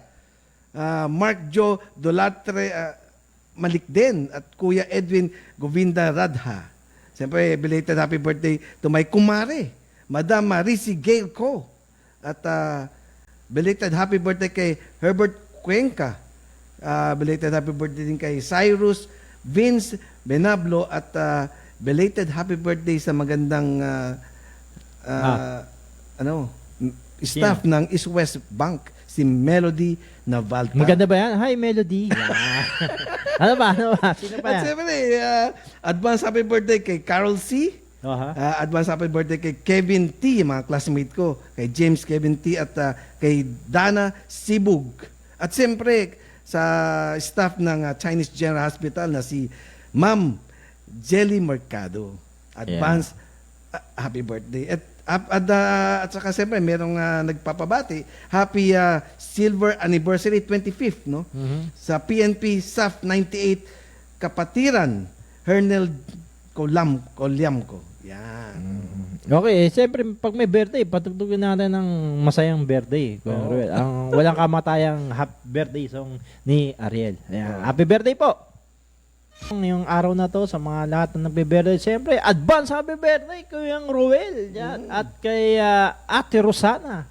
Mark Joe Dolatre Malikden at Kuya Edwin Govinda Radha. Siyempre, belated happy birthday to my kumare, Madam Marisi Gail Co. At belated happy birthday kay Herbert Cuenca. Belated happy birthday din kay Cyrus Vince Benablo. At belated happy birthday sa magandang staff ng East West Bank, si Melody Navalta. Maganda ba yan? Hi, Melody. Ano ba? Sino pa yan? At siyempre, advance happy birthday kay Carol C. Advance happy birthday kay Kevin T, mga classmate ko. Kay James Kevin T at kay Dana Sibug. At siyempre, sa staff ng Chinese General Hospital na si Ma'am Jelly Mercado. Advance happy birthday. At saka siyempre, merong nagpapabati. Happy Silver Anniversary 25th, no? Sa PNP SAF 98 Kapatiran, Hernel Colyamco. Yan. Okay, siyempre, pag may birthday, patugtugin natin ng masayang birthday. Ang walang kamatayang happy birthday song ni Ariel. Ayan. Happy birthday po! Yung araw na to sa mga lahat na nagbe-birthday, siyempre, advance happy birthday Kuya Ruel at kay Ate Rosana.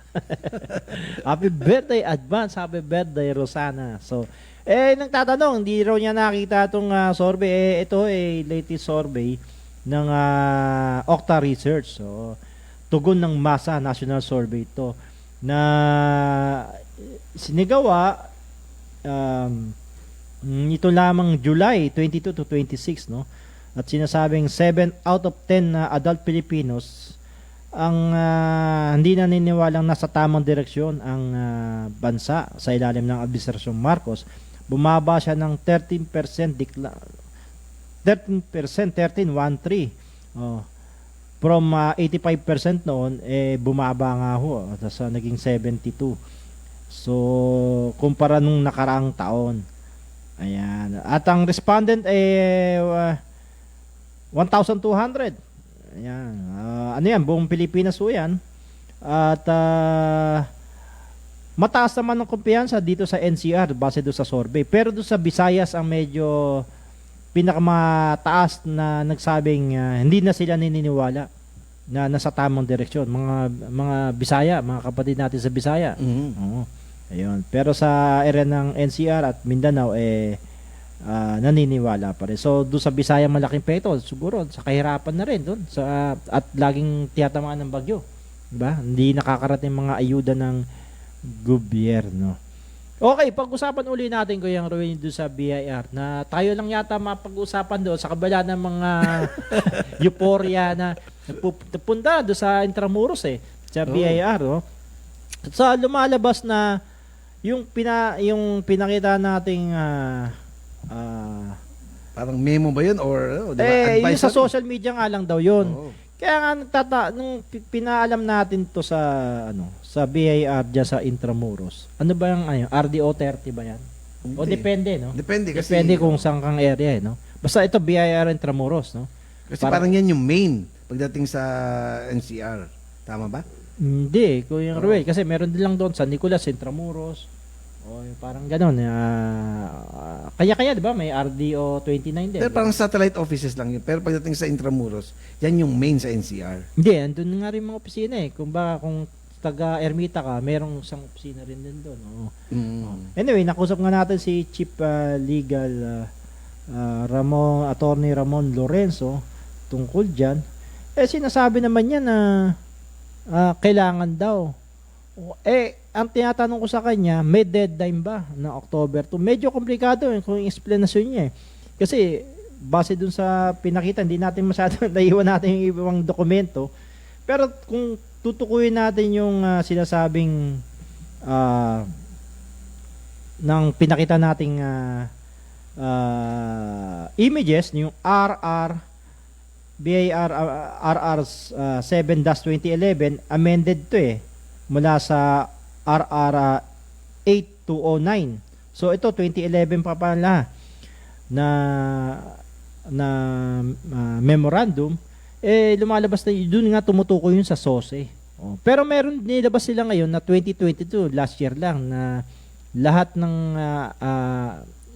Happy birthday, advance happy birthday Rosana. So, nagtatanong, hindi raw niya nakita itong survey. Ito latest survey ng Octa Research. So, tugon ng masa national survey ito na sinigawa ito lamang July 22 to 26, no? At sinasabing 7 out of 10 na adult Filipinos ang hindi naniniwalang nasa tamang direksyon ang bansa sa ilalim ng Administrasyong Marcos bumaba siya ng 13% 13.13. Oh. From 85% noon, bumaba nga ho. Tapos naging 72. So, kumpara nung nakaraang taon. Ayan. At ang respondent 1,200. Ayan. Ano yan? Buong Pilipinas ho yan. At mataas naman ang kumpiyansa dito sa NCR base doon sa survey. Pero doon sa Visayas ang medyo pinakamataas na nagsabing hindi na sila naniniwala na nasa tamang direksyon. Mga Bisaya, mga kapatid natin sa Bisaya. Oo. Ayun. Pero sa area ng NCR at Mindanao naniniwala pa rin. So doon sa Bisaya malaking epekto siguro sa kahirapan na rin doon at laging tiyatamaan ng bagyo. Diba? Hindi nakakarating mga ayuda ng gobyerno. Okay, pag-usapan uli natin ko yung Ruin doon sa BIR na tayo lang yata mapag-usapan doon sa kabila ng mga euphoria na punta doon sa Intramuros sa BIR. No? So lumalabas na yung pinakita nating parang memo ba yun or yung sa social media nga lang daw yun. Kaya nga nung pinaalam natin to sa sa BIR diyan sa Intramuros. Ano ba yung RDO 30 ba yan? Hindi. O depende, no? Depende kung saan kang area, no? Basta ito BIR Intramuros, no? Kasi parang yan yung main pagdating sa NCR. Tama ba? Hindi, Kuya Ruel, kasi meron din lang doon sa Nicolas Intramuros. O parang gano'n. Kaya-kaya, di ba? May RDO 29 din. Pero parang satellite offices lang yun. Pero pagdating sa Intramuros, yan yung main sa NCR. Hindi, andun nga rin mga opisina kung taga Ermita ka, merong isang opisina rin din doon. Anyway, nakusap nga natin si Chief Legal Attorney Ramon Lorenzo tungkol dyan. Sinasabi naman niya na kailangan daw. Ang tinatanong ko sa kanya, may deadline ba na October 2? Medyo komplikado kung yung explanation niya Kasi base dun sa pinakita, hindi natin masyado naiwan natin yung ibang dokumento. Pero kung tutukuyin natin yung sinasabing ng pinakita nating images, yung BIR RR 7-2011 amended to mula sa RR 8209. So ito 2011 pa pala na memorandum lumalabas na doon nga tumutukoy yun sa SOSE. Pero meron nilabas sila ngayon na 2022 last year lang na lahat ng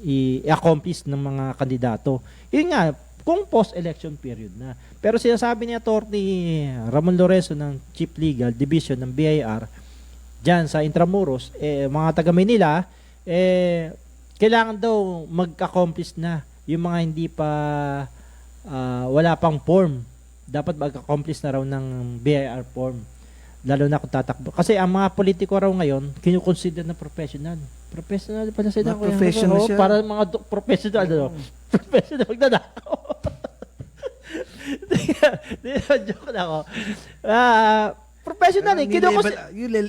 i-accomplish ng mga kandidato. Yun nga kung post-election period na. Pero sinasabi ni Atty. Ramon Lorenzo ng Chief Legal Division ng BIR dyan sa Intramuros, mga taga Manila, kailangan daw mag-accomplish na yung mga hindi pa wala pang form. Dapat mag-accomplish na raw ng BIR form. Lalo na kung tatakbo. Kasi ang mga politiko raw ngayon, kinukonsider na professional. Professional pala sila. Professional siya. Para mga professional. Professional magdadako. Joke na ako. Professional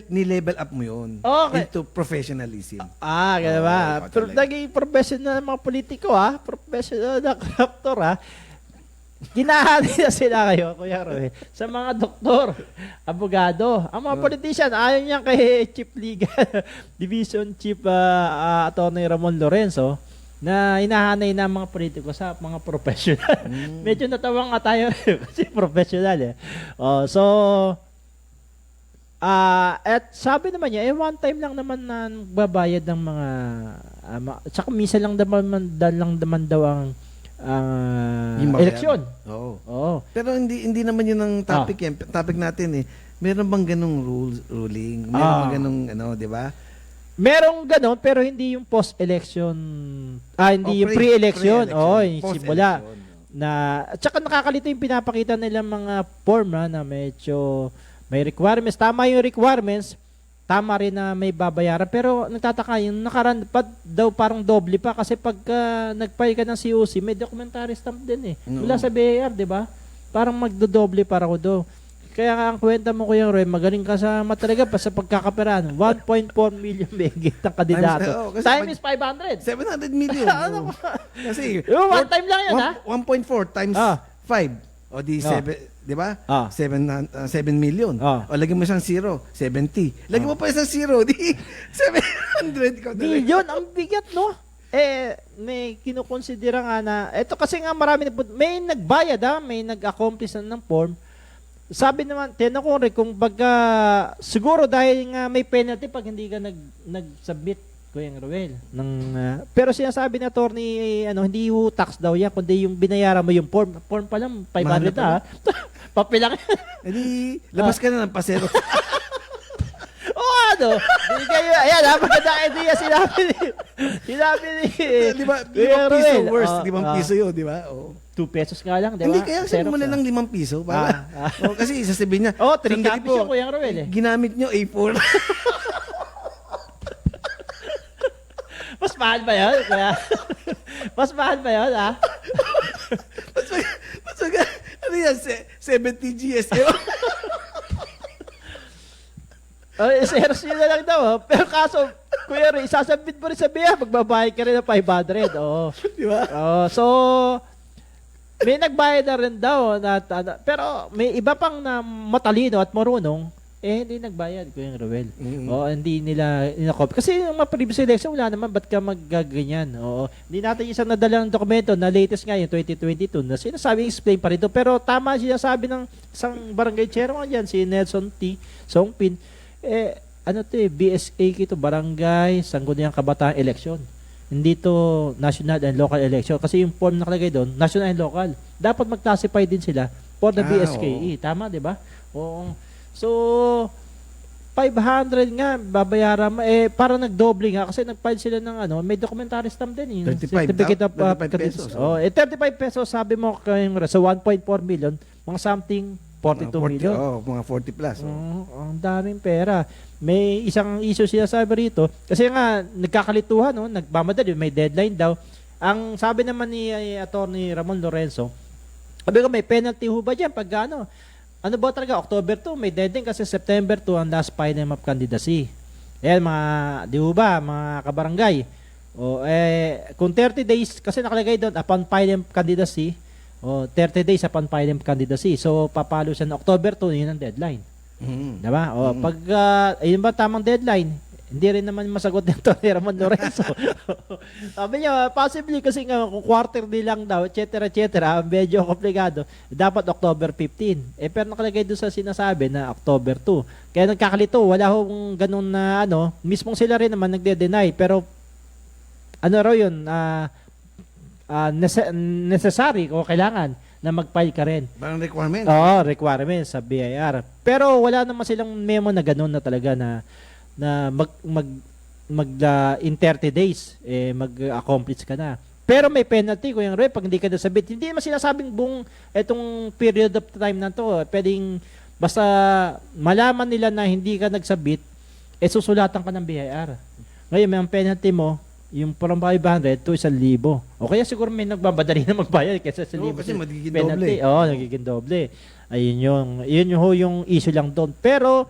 ni-level up mo yun into professionalism. Ganun ba? Pero naging professional ng mga politiko professional na corruptor Ginahati na sila kayo, Kuya Roy, sa mga doktor, abogado. Ang mga politician, ayaw niya kay Chief Legal Division Chief Attorney Ramon Lorenzo na hinahanay na mga politiko sa mga professional. Medyo natawang nga tayo kasi professional at sabi naman niya, one time lang naman na babayad ng mga tsaka minsan lang naman daw ang eleksyon. Pero hindi naman yun ang topic topic natin Meron bang ganung ruling? Meron bang ganung di ba? Merong ganon pero hindi yung post-election. Hindi yung pre-election. Yung simula. At saka nakakalito yung pinapakita nila mga form na medyo may requirements. Tama yung requirements. Tama rin na may babayaran. Pero nagtataka yung nakaraan daw parang doble pa kasi pagka nag-file ka ng COC, may documentary stamp din Mula sa BIR, di ba? Parang magdodoble para ko do. Kaya nga ang kwenta mo, Kuya Roy, magaling ka sa matalaga pa sa pagkakaperaan. 1.4 million megit ng kandidato. Kasi Time is 500. 700 million. Ano oh. Kasi One time lang yun, ha? 1.4 times 5. O di 7, di ba? 7 million. O lagyan mo isang zero, 70. Lagyan mo pa isang zero, di 700 ko. Million, ang bigat, no? May kinukonsidera nga na, eto kasi nga marami, may nagbayad may nag-accomplish ng form. Sabi naman, tinanong ko rin kung baga, siguro dahil nga may penalty pag hindi ka nag-submit, Kuya Ruel. Pero sinasabi na attorney, hindi yung tax daw yan, kundi yung binayaran mo yung form. Form pa lang, 500 Papel lang. Hindi, labas ka na ng pasero. Ayan, magandang idea sinabi ni di ba, 5 piso worst, 5 piso yun, di ba? 2 pesos nga lang, di ba? Hindi, kaya send mo na lang 5 piso. Kasi sasabihin niya, 3 copies yung Kuya Ruel ginamit nyo A4. Mas mahal ba yun? Mas mahal ba yun, ha? Ano yan, 70 GSM? Zeros yun na lang daw. Pero kaso, Kuya Ray, isasabit mo rin sa BIA, magbabayad ka rin ng 500. Di ba? So, may nagbayad na rin daw. Pero may iba pang na matalino at marunong, hindi nagbayad, Kuya Ruel. Hindi nila inakop. Kasi yung mga previous election, wala naman, ba't ka maggaganyan? Hindi natin isang nadalang dokumento na latest nga yung 2022 na sinasabi, explain pa rin ito. Pero tama siya sabi ng isang barangay chairman dyan, si Nelson T. Songpin, BSA kito, barangay, Sangguniang Kabataan election. Hindi to national and local election. Kasi yung form nakalagay doon, national and local. Dapat mag-classify din sila for the BSKE. Tama, di ba? Oo. So, 500 nga, babayaran mo. Parang nagdoble nga kasi nag-file sila ng may documentary stamp din. 35 pesos. 35 pesos, sabi mo sa 1.4 million, mga something 42 million. Mga 40 plus. Ang daming pera. May isang issue siya sabi rito. Kasi nga, nagkakalituhan, nagmamadali, may deadline daw. Ang sabi naman ni Attorney Ramon Lorenzo, sabi ko, may penalty ho ba dyan? Pag ano ba talaga, October 2, may deadline kasi September 2 ang last filing of candidacy. Ayan, di ba, mga kabarangay. Kung 30 days, kasi nakalagay doon, upon filing of candidacy, 30 days upon filing of candidacy. So, papalo siya ng October 2, yun ang deadline. Diba? Pag, ayun ba tamang deadline? Hindi rin naman masagot nito ni Ramon Lorenzo. Sabi niya, possibly kasi nga kung quarterly lang daw, etc., medyo komplikado. Dapat October 15. Pero nakalagay doon sa sinasabi na October 2. Kaya nagkakalito, wala hong ganun na mismong sila rin naman nagde-deny. Pero raw yun, necessary o kailangan na mag-file ka rin. Parang requirement. Requirement sa BIR. Pero wala naman silang memo na ganun na talaga na in 30 days mag-accomplish ka na. Pero may penalty Kuya Roy pag hindi ka nasabit. Hindi naman sinasabing buong etong period of time na to. Pwedeng basta malaman nila na hindi ka nagsabit, susulatan ka ng BIR. Ngayon may penalty mo yung from 500 to 1,000. O kaya siguro may nagbabadali na magbayad kaysa 1,000. Kasi magiging penalty. doble. Nagiging doble. Ayun yung issue lang doon. Pero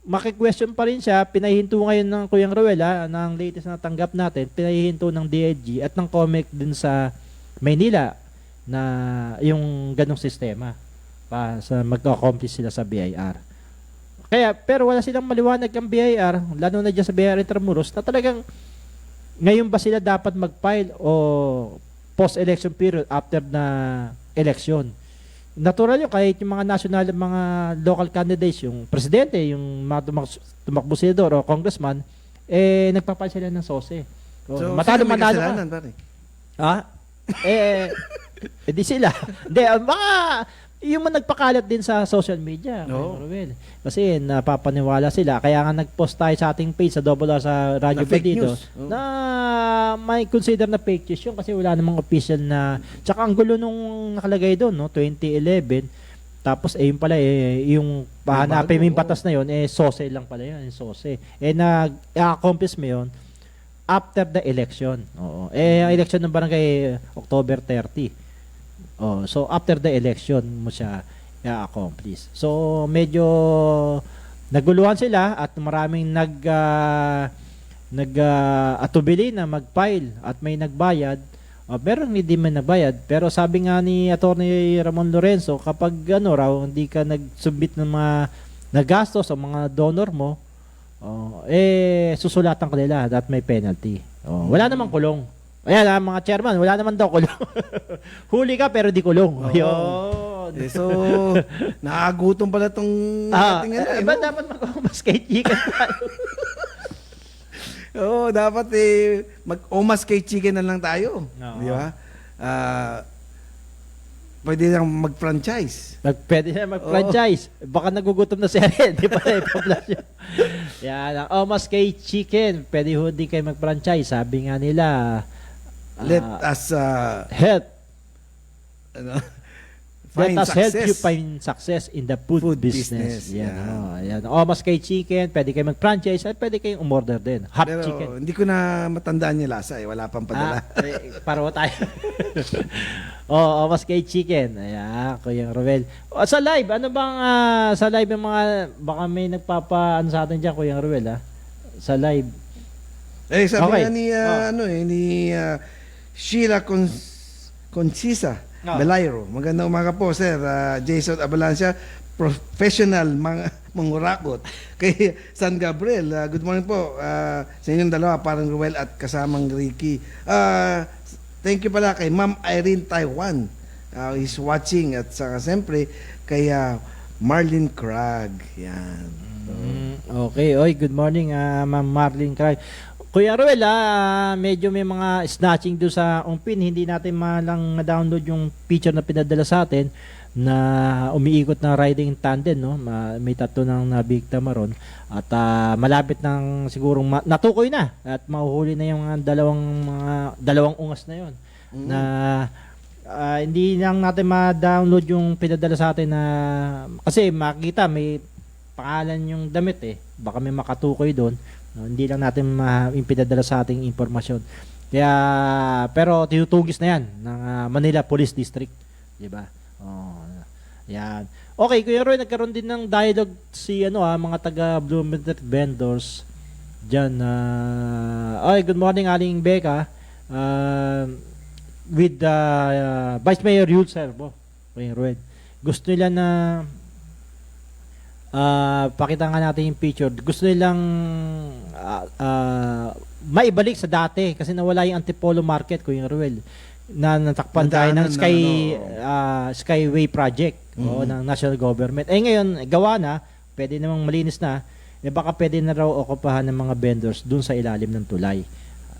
maki-question pa rin siya, pinahihinto ngayon ng Kuya Ruel, ng latest na tanggap natin, pinahihinto ng DIG at ng COMEC din sa Maynila na yung ganong sistema pa sa mag-accomplish sila sa BIR. Pero wala silang maliwanag ang BIR, lalo na dyan sa BIR Intramuros, na talagang ngayon ba sila dapat mag-file o post-election period after na election. Natural yun, kahit yung mga national, mga local candidates, yung presidente, yung mga tumakbo senador o congressman, nagpapile sila ng SOSE. So, matalo may ka. kasalanan, pare. Di sila. Hindi, yung nagpakalat din sa social media. Kasi napapaniwala sila. Kaya nga nag-post tayo sa ating page sa RR sa Radyo Bandido na may consider na fake news yun kasi wala namang official na. Tsaka ang gulo nung nakalagay doon, 2011. Tapos yun pala yung pahanapin mo yung batas na yun, SOSE lang pala yun, SOSE. Nag-accomplish mo yun after the election. Ang election ng barangay October 30. So after the election mo siya accomplish. So medyo naguluhan sila at maraming atubili na mag-file at may nagbayad. Meron hindi man nagbayad, pero sabi nga ni Attorney Ramon Lorenzo, kapag hindi ka nag-submit ng mga nagastos o mga donor mo, susulatan ka nila at may penalty. Wala namang kulong. Ayan, mga chairman, wala naman daw kulong. Huli ka pero di kulong. Yun. So, nakagutom pala tong ating Ba dapat mag-omas kay chicken tayo? dapat mag-omas kay chicken na lang tayo. Di ba? Pwede lang mag-franchise. Pwede na mag-franchise. Baka nagugutom na si Ariel. Di pa na ipaplas yun. Yan. Ang omas kay chicken. Pwede ho din kayo mag-franchise. Sabi nga nila, let us help. Find Let us success. help you find success in the food business. Yan. Yeah. Yan. Omas kay chicken. Pwede kayo mag-franchise at pwede kayong umorder din. Hot Pero chicken. hindi ko na matandaan yung lasa. Wala pang padala. Para tayo. Omas kay chicken. Ayan, Kuya Ruel. Sa live, ano bang sa live yung mga, baka may nagpapaano sa atin dyan, Kuya Ruel, sa live. Sabi Okay. nga ni, ni Sheila Concisa Belairo. Magandang umaga po, Sir. Jason Abalancia, professional mangurakot. Kay San Gabriel, good morning po sa inyong dalawa, parang Ruel at kasamang Ricky. Thank you pala kay Ma'am Irene Taiwan. He's watching. At saka siyempre kay Marlene Craig. Yan. Okay. Oy, good morning, Ma'am Marlene Craig. Kuya Ruel, medyo may mga snatching doon sa umpin. Hindi natin malang na-download yung picture na pinadala sa atin na umiikot na riding tandem, no? May tatlo ng nabiktima ron. At malapit ng sigurong natukoy na at mahuhuli na yung dalawang ungas na yon. Na hindi lang natin ma-download yung pinadala sa atin na kasi makikita may pangalan yung damit baka may makatukoy doon. Hindi lang natin pinadala sa ating impormasyon. Kaya pero tinutugis na yan ng Manila Police District, di ba? Yan. Okay, Kuya Roy, nagkaroon din ng dialogue si mga taga Bloomington vendors diyan. Good morning, Aling Becca. With Vice Mayor Yul Serbo, Kuya Roy. Gusto nila na pakita nga natin yung picture. Gusto nilang maibalik sa dati kasi nawala yung Antipolo Market, Kuya Ruel, na natakpan tayo ng Skyway Project ng national government. Ngayon, gawa na, pwede namang malinis na, baka pwede na raw okupahan ng mga vendors dun sa ilalim ng tulay.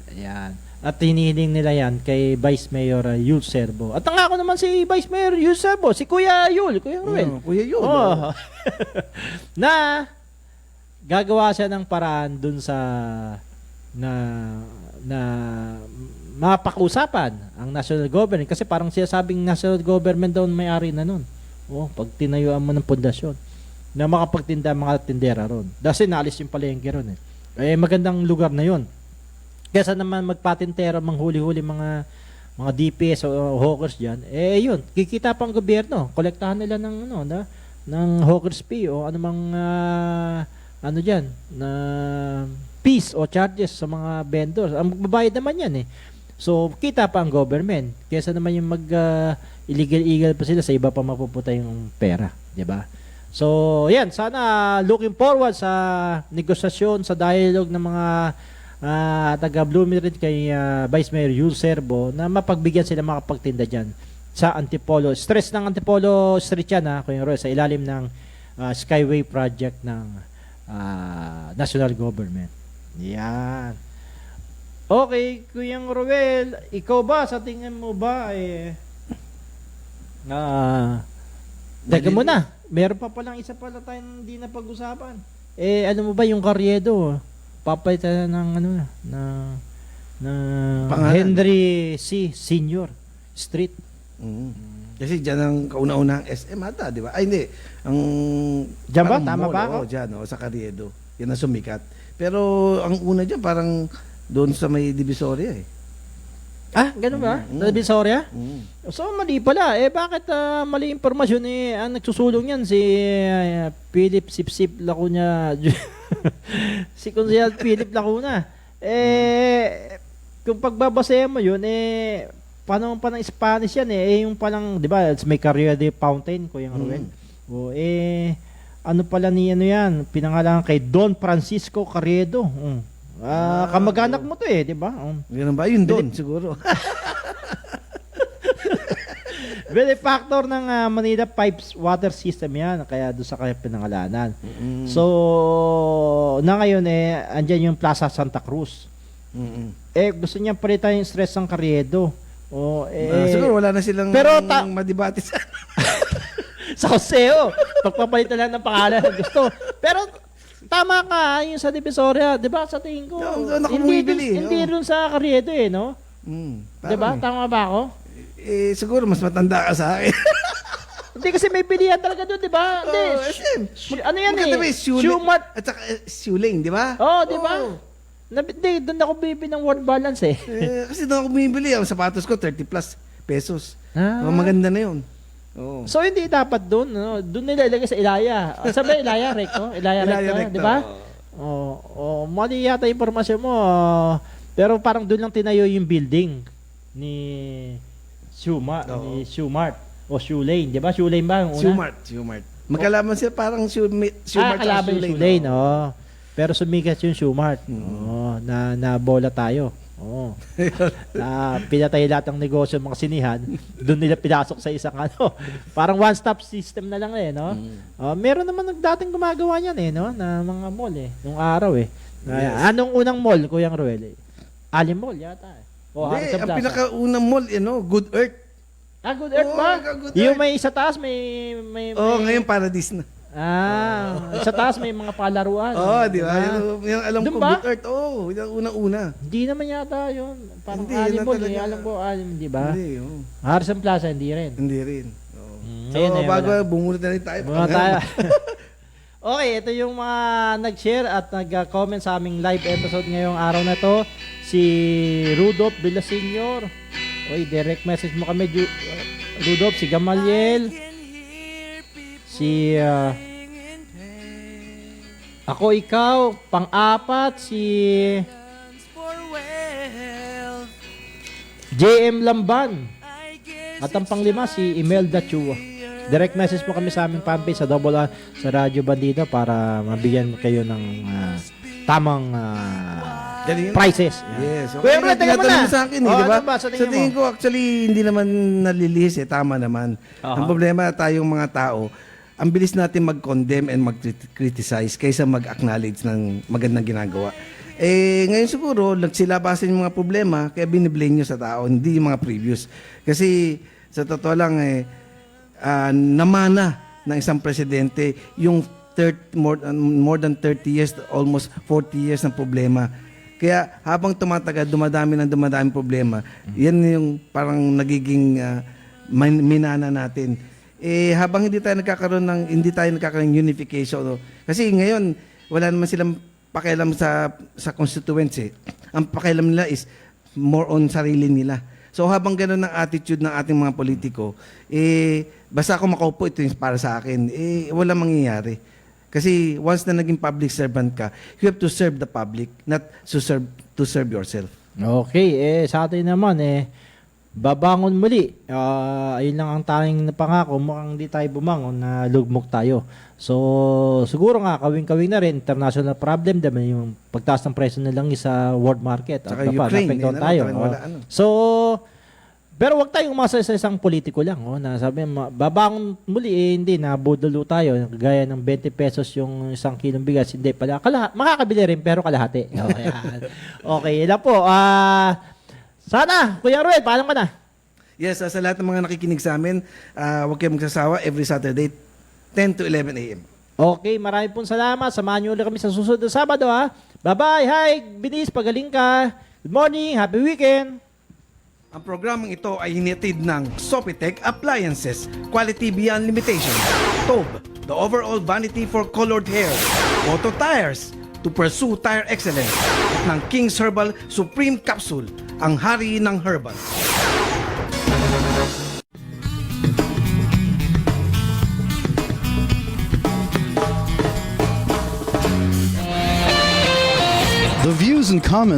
Ayan. At hinihiling nila yan kay Vice Mayor Yul Serbo. At ang ako naman si Vice Mayor Yul Serbo, si Kuya Yul, Kuya Ruel. Kuya Yul. Na gagawa siya ng paraan dun sa na mapakusapan ang national government kasi parang sinasabing national government daw may-ari na nun. Pag tinayuan mo ng pundasyon na makapagtinda mga tindera ron. Dahil naalis yung palengke ron magandang lugar na yon. Kesa naman magpatintero, manghuli-huli mga DPS o hawkers diyan, yun, kikita pang gobyerno, kolektahan nila ng ng hawkers fee o anumang diyan na fees o charges sa mga vendors. Ang magbabayad naman yan So, kita pa ang government. Kesa naman yung illegal pa sila sa iba pa mapupunta yung pera, di ba? So, yan, sana looking forward sa negosasyon, sa dialogue ng mga taga Bloomington kay Vice Mayor Yul Serbo na mapagbigyan sila makapagtinda dyan sa Antipolo. Stress ng Antipolo Street yan, Kuya Roy, sa ilalim ng Skyway Project ng national government. Yan. Okay, Kuya Roel, ikaw ba, sa tingin mo ba, teka muna, meron pa palang isa pala tayong hindi na pag-usapan. Ano mo ba yung Carriedo? Papalitan ng Henry C. Senior Street. Kasi dyan ang kauna-una ang SM ata, di ba? Ay, hindi. Diyan ba? Tama ba ako? Dyan, sa Carriedo. Yan ang sumikat. Pero ang una dyan, parang doon sa may Divisoria Ah, ganun ba? Sa Divisoria? So, mali pala. Bakit mali impormasyon ang nagsusulong yan? Si Philip Sipsip Lacuna. Si Consejal Philip Lacuna. Kung pagbabasayan mo yun, paano pa ng Spanish yan yung palang, di ba, may Carrera de Fountain, Kuya Ruel. Ano pala ni ano yan? Pinangalan kay Don Francisco Carriedo. Kamag-anak mo to di ba? Ganun ba? Yun doon, siguro. Benefactor ng Manila Pipes Water System yan, kaya doon sa kaya pinangalanan. So, na ngayon andyan yung Plaza Santa Cruz. Gusto niya palitan yung stress ng Carriedo. Siguro wala na silang pero madibati sa sa Joseo. Pagpapalitan lang ng pangalan gusto. Pero tama ka, yung sa Divisoria, 'di ba? Sa tingin ko, hindi rin sa Carriedo no? 'Di ba? Tama ba ako? Siguro mas matanda ka sa akin. Hindi kasi may pilihan talaga doon, 'di ba? Hindi. Ano yan Shoemart at saka Shoelane, 'di ba? Di ba? Hindi, doon ako bibili ng word balance kasi doon ako bumibili. Ang sapatos ko, 30 plus pesos. Maganda na yun. So, hindi dapat doon. No? Doon nila ilagay sa Ilaya. Sabi Ilaya Recto? Ilaya Recto, di ba? Mali yata impormasyon mo. Pero parang doon lang tinayo yung building ni Shoemart. O Shoelane, di ba? Shoelane ba? Shoemart. Magkalaman sila parang Shoemart at Shoelane. Pero sumikat yung Shoemart. Na bola tayo. Na pinatay lahat ng negosyo ng mga sinihan. Doon nila pinasok sa isang parang one-stop system na lang no? Meron naman dating gumagawa niyan no? Na mga mall nung araw Anong unang mall, Kuya Ruel? Ali Mall yata ang pinakaunang mall Good Earth. Good Earth ba? Yung may sa taas may ngayon Paradise na. Sa taas may mga palaruan. Di ba? Yung alam ko, Good Earth. Yung unang-una. Hindi naman yata yun. Parang Hindi, Alimol. talaga. Alam ko, di ba? Hindi, Harrison Plaza, hindi rin. Hindi rin. Ngayon bago bumunod na rin tayo. Okay, ito yung mga nag-share at nag-comment sa aming live episode ngayong araw na to. Si Rudolph Villaseñor. Direct message mo kami, Rudolph. Si Gamaliel. Si Ako Ikaw, pang-apat, si JM Lamban. At ang pang-lima, si Imelda Chua. Direct message po kami sa aming fanpage sa sa Radyo Bandido para mabigyan kayo ng tamang prices. Yes. Kuya Ruel, tingnan mo na. Sa akin, di ba? Sa tingin ko, actually, hindi naman nalilihis Tama naman. Ang problema tayong mga tao, ang bilis natin mag-condemn and mag-criticize kaysa mag-acknowledge ng magandang ginagawa. Ngayon siguro, nagsilabasan yung mga problema, kaya biniblame nyo sa tao, hindi yung mga previous. Kasi, sa totoo lang, namana ng isang presidente yung more than 30 years, almost 40 years ng problema. Kaya, habang tumatagal, dumadami problema, yan yung parang nagiging minana natin. Habang hindi tayo nagkakaroon ng unification. Kasi ngayon, wala naman silang pakialam sa constituency. Ang pakialam nila is more on sarili nila. So habang gano'n ang attitude ng ating mga politiko, basta ako makaupo, ito yung para sa akin, wala mangyayari. Kasi once na naging public servant ka, you have to serve the public, not to serve yourself. Okay, sa atin naman, babangon muli. Ayun lang ang tanging pangako. Mukhang di tayo bumangon na lugmok tayo. So, siguro nga, kawing-kawing na rin. International problem naman yung pagtaas ng presyo na lang sa world market. Saka Ukraine. Tayo. So, pero wag tayong umasa sa isang politiko lang. Na sabi, babangon muli, hindi, nabudulo tayo. Gaya ng 20 pesos yung isang kilong bigas. Hindi pala. Makakabili rin, pero kalahati. Okay, yan po. Sana, Kuya Ruel, paalam ka na. Yes, sa lahat ng mga nakikinig sa amin, huwag kayong magsasawa every Saturday, 10 to 11 a.m. Okay, marami pong salamat. Samahan niyo ulit kami sa susunod na Sabado, Bye-bye. Hi, Binis, pagaling ka. Good morning. Happy weekend. Ang programang ito ay hinitid ng Sopitech Appliances, quality beyond limitation. Tobe, the overall vanity for colored hair. Auto Tires, to pursue tire excellence. At ng King's Herbal Supreme Capsule, ang hari ng herbal. The views and comments